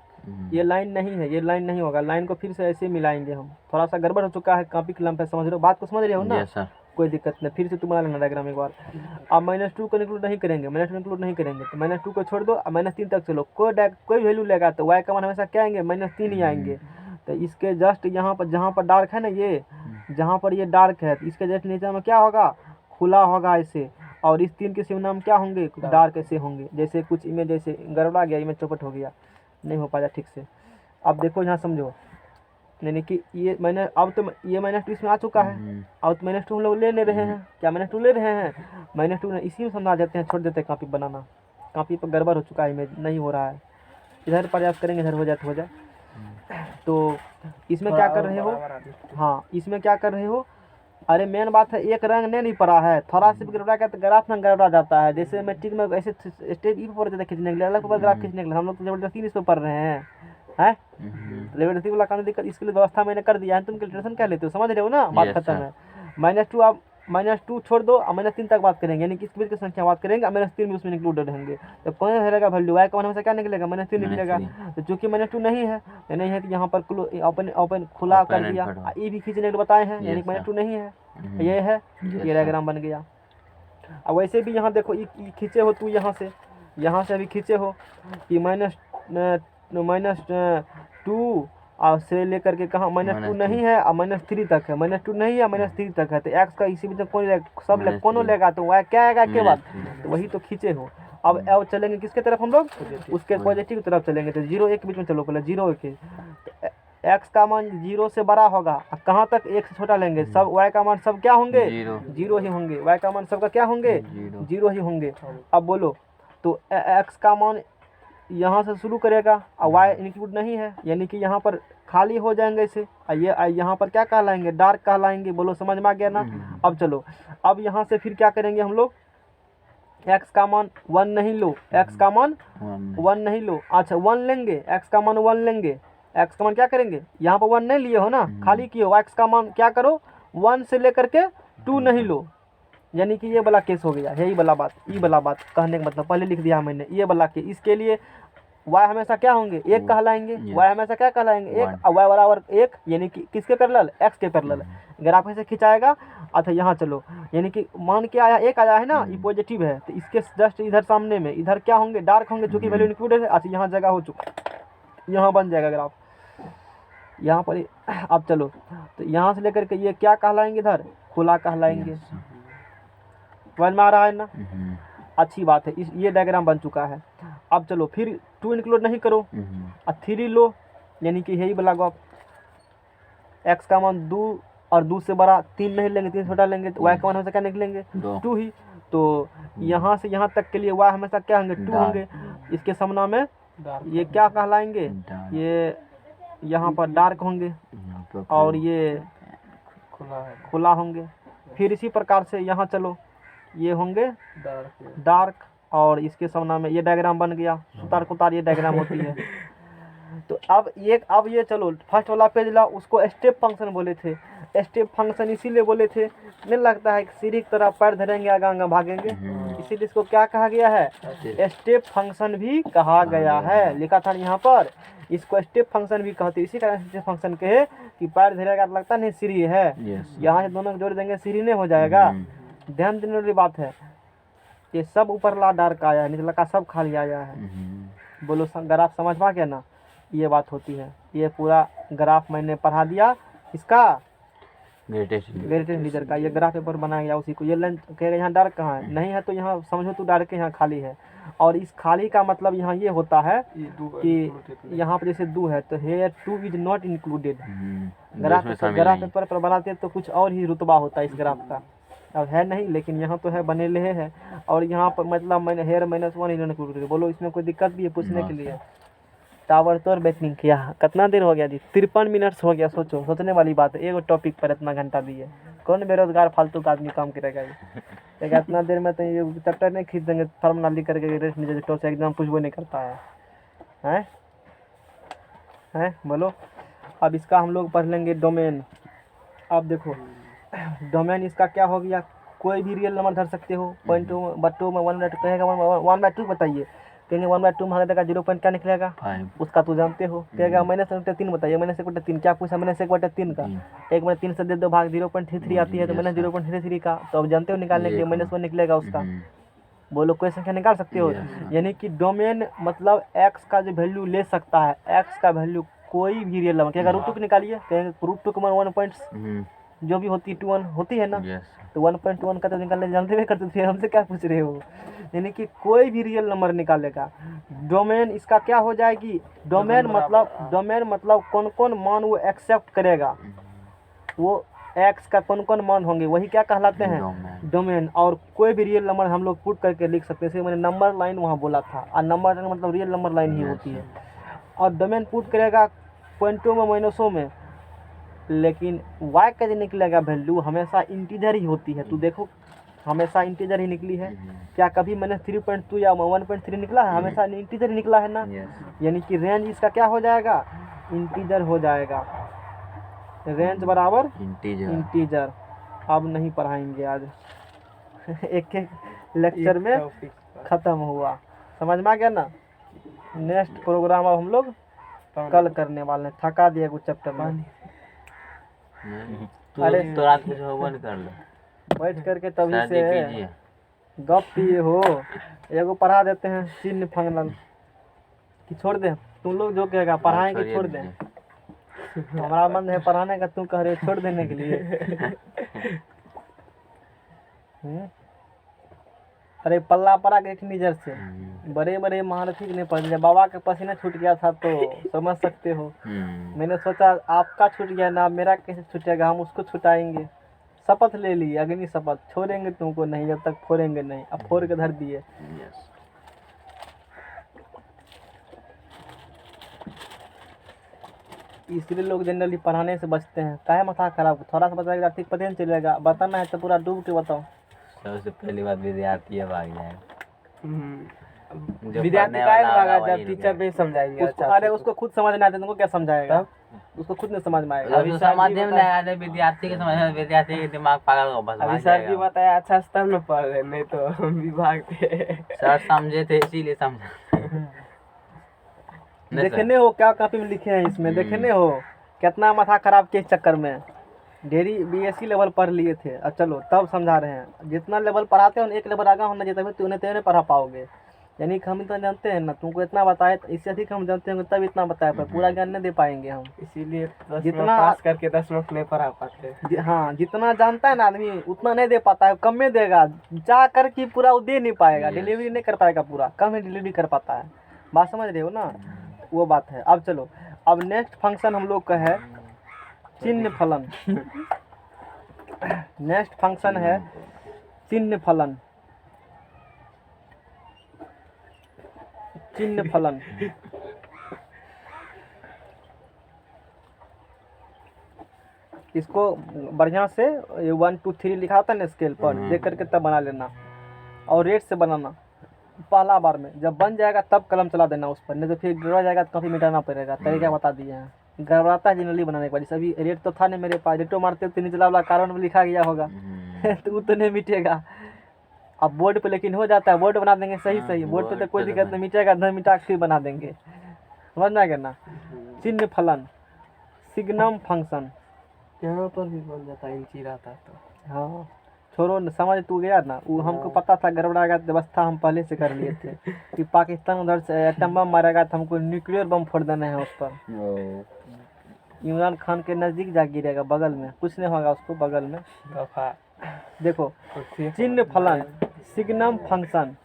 ये लाइन नहीं है, ये लाइन नहीं होगा, लाइन को फिर से ऐसे मिलाएंगे हम। थोड़ा सा गड़बड़ हो चुका है, कॉपी कलम पे समझ रहे हो बात को, समझ रहे हो ना। कोई दिक्कत नहीं, फिर से तुम बना लेना डायग्राम एक बार। अब -2 को इंक्लूड नहीं करेंगे, -2 इंक्लूड नहीं करेंगे, तो -2 को छोड़ दो, अब -3 तक चलो। कोई वैल्यू लेगा तो y का मान हमेशा क्या आएंगे, -3 ही आएंगे। तो इसके जस्ट यहाँ पर जहाँ पर डार्क है ना, ये जहाँ पर ये डार्क है, तो इसके जस्ट नीचे में क्या होगा, खुला होगा ऐसे, और इस 3 के सिग्नल में क्या होंगे, डार्क ऐसे होंगे। जैसे कुछ इमेज जैसे गड़बड़ा गया, इमेज चौपट हो गया, नहीं हो पाया ठीक से। अब देखो यहाँ समझो, यानी कि ये मैंने अब तो ये -2 इसमें आ चुका है, अब तो -2 हम लोग ले रहे हैं, क्या -2 ले रहे हैं, -2 इसी में समझा देते हैं, छोड़ देते हैं कॉपी बनाना। कॉपी पर गड़बड़ हो चुका है, इमेज नहीं हो रहा है, इधर प्रयास करेंगे, इधर हो जाए तो हो जाए। तो इसमें क्या कर रहे हो, हाँ इसमें क्या कर रहे हो, अरे मेन बात है एक रंग नहीं पड़ा है, थोड़ा सा भी गड़बड़ा गया तो ग्राफ में गड़बड़ा जाता है। जैसे मैट्रिक में ऐसे स्टेप ई पर देते खींचने के लिए, अलग पर ग्राफ खींचने के लिए, हम लोग तो जबरदस्ती इस पर पढ़ रहे हैं जबरदस्ती वाला काम दिक्कत, इसके लिए व्यवस्था मैंने कर दिया है, तुम कैलकुलेशन क्या लेते हो, समझ रहे हो ना, बात खत्म है। -2 आप -2 छोड़ दो और -3 तक बात करेंगे, यानी कि इस बीच की संख्या बात करेंगे और -3 भी उसमें इंक्लूडेड रहेंगे। तो कौन रहेगा वैल्यू, y का मान हमेशा क्या निकलेगा, -3 निकलेगा। तो चूंकि -2 नहीं है तो यहाँ पर ओपन खुला कर दिया, ये भी खींचने के बताए हैं, यानी -2 नहीं है, ये है, ये डायग्राम बन गया। अब वैसे भी यहाँ देखो ये खींचे हो, तू यहाँ से अभी खींचे हो कि -2 और से लेकर के कहाँ -2 नहीं है और -3 तक है, -2 नहीं है -3 तक है, तो x का इसी बीच में कौन लेगा, तो y क्या आएगा के बाद, तो वही तो खींचे हो। अब चलेंगे किसके तरफ हम लोग, उसके पॉजिटिव की तरफ चलेंगे। तो 0 1 के बीच में चलो, पहले 0 1, तो x का मान 0 से बड़ा होगा, कहाँ तक 1 से छोटा लेंगे, सब y का मान सब क्या होंगे, 0 ही होंगे, y का मान सबका क्या होंगे, 0 ही होंगे। अब बोलो तो x का मान यहाँ से शुरू करेगा और y इंक्लूड नहीं है, यानी कि यहाँ पर खाली हो जाएंगे इसे, ये यहाँ पर क्या कहलाएंगे, डार्क कहलाएंगे। बोलो समझ में आ गया ना। अब चलो, अब यहाँ से फिर क्या करेंगे हम लोग, x का मान 1 नहीं लो, x का मान 1 नहीं लो, अच्छा 1 लेंगे, x का मान 1 लेंगे, x का मान क्या करेंगे, यहाँ पर 1 नहीं लिए हो ना, खाली किए हो, x का मान क्या करो 1 से लेकर के 2 नहीं लो, यानी कि ये वाला केस हो गया, यही वाला बात, ये वाला बात कहने का मतलब पहले लिख दिया मैंने, ये वाला केस। इसके लिए y हमेशा क्या होंगे, 1 कहलाएंगे, y हमेशा क्या कहलाएंगे, 1, और y बराबर 1, यानी कि किसके पैरेलल, x के पैरेलल। ग्राफ ऐसे खिंचाएगा। अच्छा यहाँ चलो, यानी कि मान क्या आया, 1 आया है ना, ये पॉजिटिव है, तो इसके जस्ट इधर सामने में इधर क्या होंगे, डार्क होंगे, जो कि वैल्यू इंक्लूडेड है। अच्छा यहाँ जगह हो चुका, यहाँ बन जाएगा ग्राफ यहाँ पर। अब चलो, तो यहाँ से लेकर के ये क्या कहलाएंगे, इधर खुला कहलाएंगे, समझ में आ रहा है ना, अच्छी बात है। ये डायग्राम बन चुका है। अब चलो फिर 2 इंक्लूड नहीं करो और 3 लो, यानी कि यही वाला गप, x का मान 2 और 2 से बड़ा 3 नहीं लेंगे, 3 छोटा लेंगे, तो y का मान हमेशा क्या निकलेंगे, 2 ही। तो यहाँ से यहाँ तक के लिए y हमेशा क्या होंगे, 2 होंगे। इसके सामना में ये क्या कहलाएंगे, ये यहाँ पर डार्क होंगे और ये खुला होंगे। फिर इसी प्रकार से यहाँ चलो, ये होंगे डार्क और इसके सामना में ये डायग्राम बन गया, सुतार कुतार ये डायग्राम होती है। तो अब ये चलो फर्स्ट वाला पेज ला, उसको स्टेप फंक्शन बोले थे। स्टेप फंक्शन इसीलिए बोले थे, नहीं लगता है कि सीढ़ी की तरह पैर धरेंगे आगे आगे भागेंगे, इसीलिए इसको क्या कहा गया है, स्टेप फंक्शन भी कहा गया है। लिखा था यहाँ पर, इसको स्टेप फंक्शन भी कहते हैं। इसी कारण स्टेप फंक्शन कहे कि पैर धरेगा तो लगता नहीं सीढ़ी है, यहाँ से दोनों जोड़ देंगे सीढ़ी नहीं हो जाएगा। ध्यान देने वाली बात है, ये सब ऊपरला डार्क आया है, निचला का सब खाली आया है। बोलो ग्राफ समझ पा गया ना, ये बात होती है। ये पूरा ग्राफ मैंने पढ़ा दिया, इसका ग्रेटेस्ट इंटीजर का ये ग्राफ पेपर बनाया गया उसी को। ये लाइन कहेगा यहाँ डार्क कहाँ है, नहीं है तो यहाँ समझो तो डार्क यहाँ खाली है। और इस खाली का मतलब यहाँ ये होता है कि यहाँ पर जैसे 2 है तो here 2 is not included. Graph paper पर बनाते तो कुछ और ही रुतबा होता है इस ग्राफ का, अब है नहीं, लेकिन यहाँ तो है, बने ले है। और यहाँ पर मतलब मैंने हेयर -1 इंक्लूडेड। बोलो इसमें कोई दिक्कत भी है पूछने के लिए। टावर तोड़ बैठने किया, कितना देर हो गया जी, 53 मिनट हो गया। सोचो, सोचने वाली बात है, एक टॉपिक पर इतना घंटा दिए, कौन बेरोजगार फालतू का आदमी काम करेगा ये। इतना देर में तो ये चैप्टर नहीं खींच देंगे, फार्मूला लिख करके रेस्ट नहीं, तो एग्जाम पूछबो नहीं करता है, हैं बोलो। अब इसका हम लोग पढ़ लेंगे डोमेन। अब देखो डोमेन इसका क्या हो गया, कोई भी रियल नंबर धर सकते हो। 0.2 में 1/2 कहेगा, 1/2 बताइए, कहेंगे 1/2 में देगा 0 पॉइंट क्या निकलेगा, उसका तो जानते हो। कहेगा -1/3 बताइए, -1/3 क्या पूछा, -1/3 का 1/3 से दे दो भाग 0.33 आती है, तो -0.33 का तो अब जानते हो निकालने के लिए -1 निकलेगा उसका। बोलो कोई संख्या निकाल सकते हो। यानी कि डोमेन मतलब x का जो वैल्यू ले सकता है, x का वैल्यू कोई भी रियल नंबर। कहेगा √2 निकालिए, कहेंगे √2 का 1 पॉइंट जो भी होती है 2 होती है ना, तो 1.1 का तो निकालने जानते हुए करते थे, हमसे क्या पूछ रहे हो। यानी कि कोई भी रियल नंबर निकालेगा। डोमेन इसका क्या हो जाएगी, डोमेन मतलब कौन कौन मान वो एक्सेप्ट करेगा, वो एक्स का कौन कौन मान होंगे, वही क्या कहलाते हैं, डोमेन। और कोई भी रियल नंबर हम लोग पुट करके लिख सकते हैं, जैसे मैंने नंबर लाइन वहाँ बोला था, और नंबर लाइन मतलब रियल नंबर लाइन ही होती है। और डोमेन पुट करेगा पॉइंटों में माइनसों में, लेकिन y का जो निकलेगा वैल्यू हमेशा इंटीजर ही होती है। तू देखो हमेशा इंटीजर ही निकली है। क्या कभी मैंने 3.2 या 1.3 निकला है? हमेशा इंटीजर ही निकला है ना। यानी कि रेंज इसका क्या हो जाएगा? इंटीजर हो जाएगा। रेंज बराबर इंटीजर। अब नहीं पढ़ाएंगे आज एक एक लेक्चर में ख़त्म हुआ। समझ में आ गया ना। नेक्स्ट प्रोग्राम अब हम लोग कल करने वाले हैं। थका दिया कुछ चैप्टर में। अरे तो रात कुछ होगा नहीं कर लो बैठ करके तभी से गप पिए हो। एगो पढ़ा देते हैं चिन्ह फंक्शन कि छोड़ दे। तुम लोग जो कहेगा पढ़ाएंगे छोड़ दें। हमारा मन है पढ़ाने का, तुम कह रहे हो छोड़ देने के लिए। अरे पल्ला पड़ा के टीनेजर से बड़े बड़े महारथी नहीं पढ़। बाबा के पसीना छूट गया था तो समझ सकते हो। मैंने सोचा आपका छूट गया ना, मेरा कैसे छूटेगा, हम उसको छुटाएंगे। शपथ ले ली, अग्नि शपथ, छोड़ेंगे तुमको नहीं जब तक फोड़ेंगे नहीं। अब फोड़ के धर दिए। इसलिए लोग जनरली पढ़ाने से बचते हैं। काहे माथा खराब, थोड़ा सा बताएगा ठीक पता नहीं चलेगा। बताना है तो पूरा डूब के बताओ। सबसे पहली बात विद्यार्थी है भाग जाएगा। विद्यार्थी का भागा जब टीचर भी समझाएंगे। अरे उसको खुद समझ नहीं आता, तुमको क्या समझाएगा? उसको खुद नहीं समझ में आएगा। अभी समझ में नहीं आया, विद्यार्थी के समझ में, विद्यार्थी के दिमाग पागल हो बस। अभी सर जी बताया अच्छा तब न पढ़ रहे, नहीं तो हम भी भागते। सर समझे थे इसीलिए समझा। देखने हो क्या कॉपी में लिखे हैं इसमें, देखने हो कितना माथा खराब के चक्कर में। डेरी बीएससी लेवल पढ़ लिए थे। अब चलो तब समझा रहे हैं। जितना लेवल पढ़ाते हो एक लेवल आगे होना चाहिए, तभी तूने तेरे पढ़ा पाओगे। यानी कि हम इतना जानते हैं ना, तुमको इतना बताए, इससे अधिक हम जानते होंगे तब इतना बताया, पर पूरा ज्ञान नहीं दे पाएंगे हम। इसीलिए जितना पास करके 10 मिनट नहीं पढ़ा पाते। हाँ, जितना जानता है ना आदमी उतना नहीं दे पाता है, कम में देगा। जा कर कि पूरा वो दे नहीं पाएगा, डिलीवरी नहीं कर पाएगा पूरा, कम ही डिलीवरी कर पाता है। बात समझ रहे हो ना, वो बात है। अब चलो, अब नेक्स्ट फंक्शन हम लोग का है चिन्ह फलन। नेक्स्ट फंक्शन है चिन्ह फलन। चिन्ह फलन इसको बढ़िया से 1 2 3 लिखा होता है ना स्केल पर, देख करके तब बना लेना और रेट से बनाना। पहला बार में जब बन जाएगा तब कलम चला देना उस पर, नहीं तो फिर गड़बड़ा जाएगा तो काफ़ी मिटाना पड़ेगा। तरीका बता दिए हैं। गड़बड़ाता है जनरली बनाने के बाद। सभी रेट तो था नहीं मेरे पास, रेटो मारते तो निचला वाला कारण में लिखा गया होगा तो वो तो नहीं मिटेगा। अब बोर्ड पे लेकिन हो जाता है, बोर्ड बना देंगे सही सही। बोर्ड पे तो कोई दिक्कत नहीं, मिटेगा नहीं, मिटा के फिर बना देंगे। समझना है ना। चिन्ह फलन सिग्नम फंक्शन यहाँ पर भी बन जाता है, इंची रहता तो। हाँ छोड़ो न, समझ तू गया ना। वो हमको पता था गड़बड़ाएगा, व्यवस्था हम पहले से कर लिए थे कि पाकिस्तान उधर से एटम बम मारेगा तो हमको न्यूक्लियर बम फोड़ देना है उस पर। इमरान खान के नज़दीक जा गिरेगा, बगल में कुछ नहीं होगा उसको, बगल में। देखो चिन्ह फलन सिग्नम फंक्शन,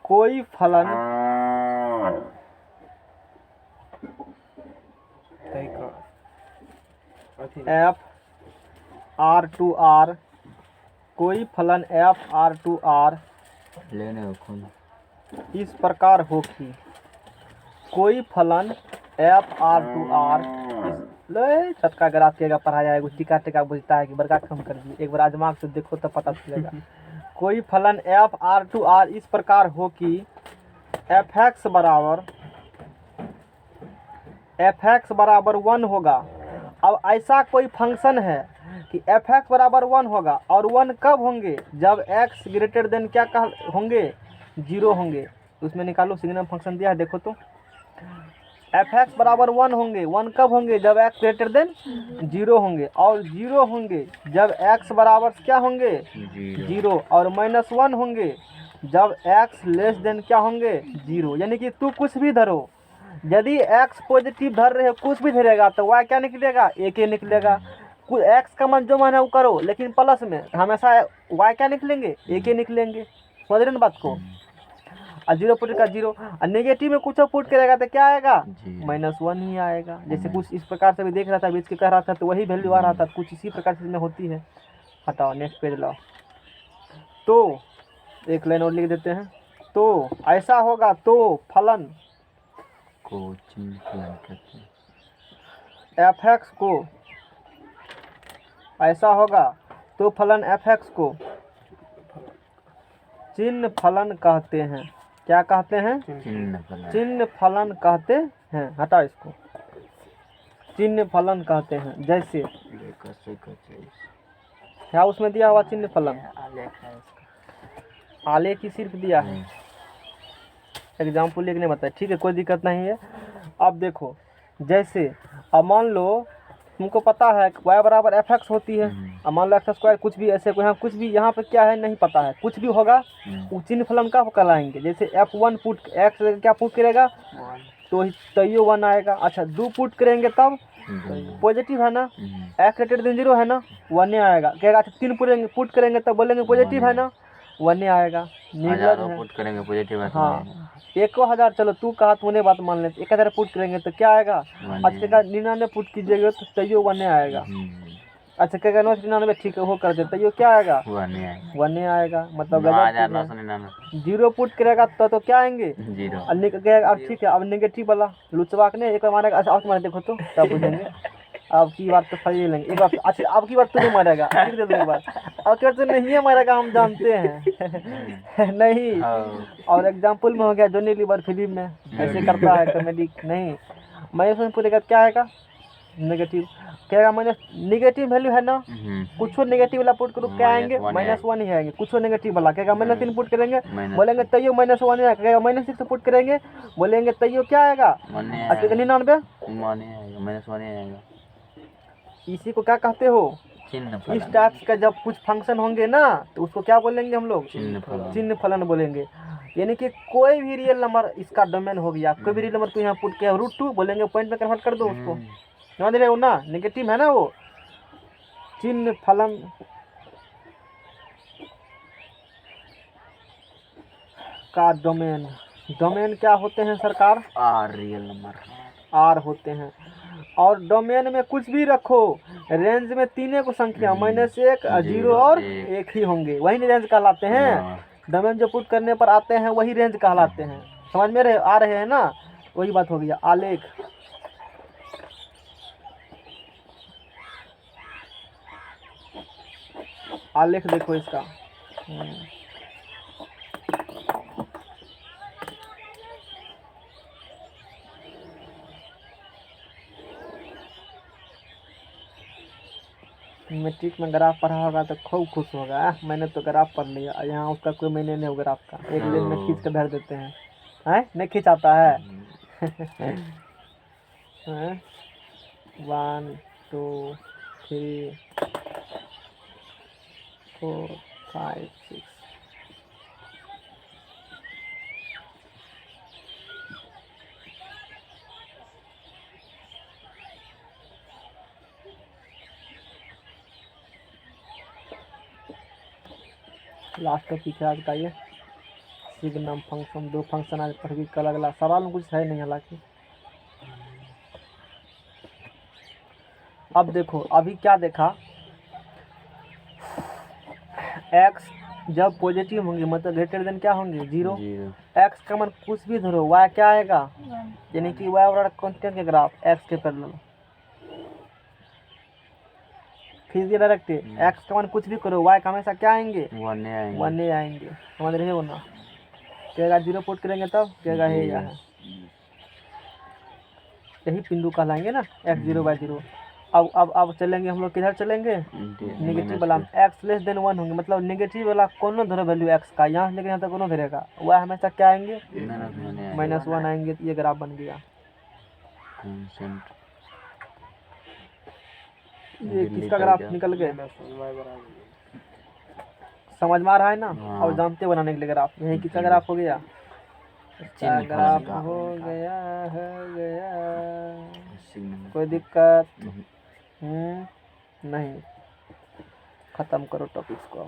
कोई फलन एफ आर टू आर, कोई फलन एफ आर टू आर लेने खुद इस प्रकार हो कि कोई फलन एफ आर टू आर ले चटका ग्राफ किएगा पढ़ा जाएगा। कुछ टिका टिका बुझता है कि बड़का कम कर दिए, एक बार आजमा के देखो तब पता चलेगा। कोई फलन एफ आर टू आर इस प्रकार हो कि एफ एक्स बराबर 1 होगा। अब ऐसा कोई फंक्शन है कि एफ एक्स बराबर 1 होगा, और 1 कब होंगे? जब एक्स ग्रेटर देन क्या होंगे? 0 होंगे। उसमें निकालो, सिग्नम फंक्शन दिया है देखो तो। एफ एक्स बराबर 1 होंगे, 1 कब होंगे? जब एक्स ग्रेटर देन 0 होंगे, और 0 होंगे जब एक्स बराबर क्या होंगे? 0, और -1 होंगे जब एक्स लेस देन क्या होंगे? 0। यानी कि तू कुछ भी धरो, यदि एक्स पॉजिटिव धर रहे हो, कुछ भी धरेगा तो वाई क्या निकलेगा? एक ही निकलेगा। कुछ एक्स का मन जो मन है वो करो, लेकिन प्लस में हमेशा वाई क्या निकलेंगे? एक ही निकलेंगे। समझ रहे ना बात को। और 0 पुट का 0, और नेगेटिव में कुछ पुट करेगा तो क्या आएगा? -1 ही आएगा। जैसे कुछ इस प्रकार से भी देख रहा था, बीच के कह रहा था तो वही वैल्यू आ रहा था। कुछ इसी प्रकार से इसमें होती है। हटाओ, नेक्स्ट पेज लाओ। तो एक लाइन और लिख देते हैं। तो ऐसा होगा तो फलन को चिन्ह फलन कहते हैं। एफ एक्स को ऐसा होगा तो फलन एफ एक्स को चिन्ह फलन कहते हैं। क्या कहते हैं? चिन्ह फलन। चिन्ह फलन कहते हैं। हटा इसको, चिन्ह फलन कहते हैं। जैसे क्या उसमें दिया हुआ चिन्ह फलन? आलेख ही सिर्फ दिया है, एग्जाम्पल लिखने बताया। ठीक है, कोई दिक्कत नहीं है। अब देखो, जैसे अब मान लो तुमको पता है y बराबर एफ एक्स होती है। अब मान लो एक्स स्क्वायर कुछ भी ऐसे कोई यहाँ कुछ भी यहाँ पे क्या है नहीं पता है, कुछ भी होगा वो चिन्ह फलन का कहलाएंगे। जैसे F1 पुट एक्स क्या पुट करेगा तो तैयो 1 आएगा। अच्छा 2 पुट करेंगे तब पॉजिटिव है ना, एक्स ग्रेटर देन 0 है ना, 1 आएगा। कहेगा अच्छा 3 पुट करेंगे तब बोलेंगे पॉजिटिव है ना, 1 आएगा। हजारों पुट करेंगे पॉजिटिव है। हाँ 1000, चलो तू कहा तूने बात मान ले, 1000 पुट करेंगे तो क्या आएगा? अच्छा कहेगा 99 पुट कीजिएगा तो तैयो 1 आएगा। अच्छा कहेगा 999, ठीक है वो कर दे, तैयो क्या आएगा? 1 आएगा। मतलब 0 पुट करेगा तो क्या आएंगे? 0। अब ठीक है, अब नेगेटिव वाला लुचवा के एक बार मारेगा। अच्छा आप मारे देखो तो तब बुझेंगे। अब की बात तो सही लेंगे एक बार। अच्छा अब की बात तो नहीं मारेगा, फिर दे दो एक बार। अब की बार तो नहीं है मारेगा, हम जानते हैं। नहीं, और एग्जाम्पल में हो गया जॉनी लीवर फिल्म में ऐसे करता है कॉमेडी। नहीं माइनस पूरेगा क्या आएगा? नेगेटिव। कहेगा माइनस नेगेटिव वैल्यू है ना, कुछ नेगेटिव वाला पुट करो क्या आएंगे? -1 ही आएंगे। कुछ नेगेटिव वाला कहेगा -3 पुट करेंगे बोलेंगे तैयो -1 आएगा। कहेगा -6 पुट करेंगे बोलेंगे तैयो क्या आएगा? 99 -1 आएगा। इसी को क्या कहते हो? इस टाइप का जब कुछ फंक्शन होंगे ना तो उसको क्या बोलेंगे हम लोग? चिन्ह फलन बोलेंगे। यानी कि कोई भी रियल नंबर इसका डोमेन हो गया, कोई भी रियल नंबर को यहाँ पुट किया √2 बोलेंगे पॉइंट में कन्वर्ट कर दो उसको, समझ रहे हो ना? नेगेटिव है ना वो चिन्ह फलन का डोमेन। डोमेन क्या होते हैं सरकार? आर रियल नंबर आर होते हैं। और डोमेन में कुछ भी रखो, रेंज में 3 को संख्या -1 0 और 1 ही होंगे, वही रेंज कहलाते हैं। डोमेन जो पुट करने पर आते हैं वही रेंज कहलाते हैं। समझ में आ रहे हैं ना? वही बात हो गया। आलेख, आलेख देखो इसका। मैट्रिक में ग्राफ पढ़ा होगा तो खूब खुश होगा। मैंने तो ग्राफ पढ़ लिया, यहाँ उसका कोई मैंने नहीं हो ग्राफ का, एक दिन में खींच कर धर देते हैं। नहीं खींचाता है। 1 2 3 4 5 6 लास्ट टॉपिक है आज का ये सिग्नम फंक्शन। 2 फंक्शन आज पढ़ भी कल अगला सवाल में कुछ है नहीं हालांकि। अब देखो अभी क्या देखा, x जब पॉजिटिव होंगे मतलब ग्रेटर देन क्या होंगे? 0। x का मान कुछ भी धरो, y क्या आएगा? यानी कि y बराबर कांस्टेंट के ग्राफ x के पैरेलल। फिर डायरेक्ट x का मान कुछ भी करो, y का हमेशा क्या आएंगे? 1 आएंगे। समझ रहे हो ना? कहेगा 0 पुट करेंगे तब कहेगा है या है, यही बिंदु कहलाएंगे ना x 0/0। अब चलेंगे हम लोग किधर चलेंगे? नेगेटिव वाला। x लेस देन 1 होंगे मतलब नेगेटिव वाला कौन धरो वैल्यू x का, यहाँ से लेकर यहाँ तक कौन धरेगा? y हमेशा क्या आएंगे? -1 आएंगे। ये ग्राफ बन गया। ये किसका ग्राफ निकल गया? समझ में आ रहा है ना? और जानते बनाने के लिए ग्राफ, यही किसका ग्राफ हो गया? ग्राफ हो गया कोई दिक्कत नहीं। खत्म करो टॉपिक्स को।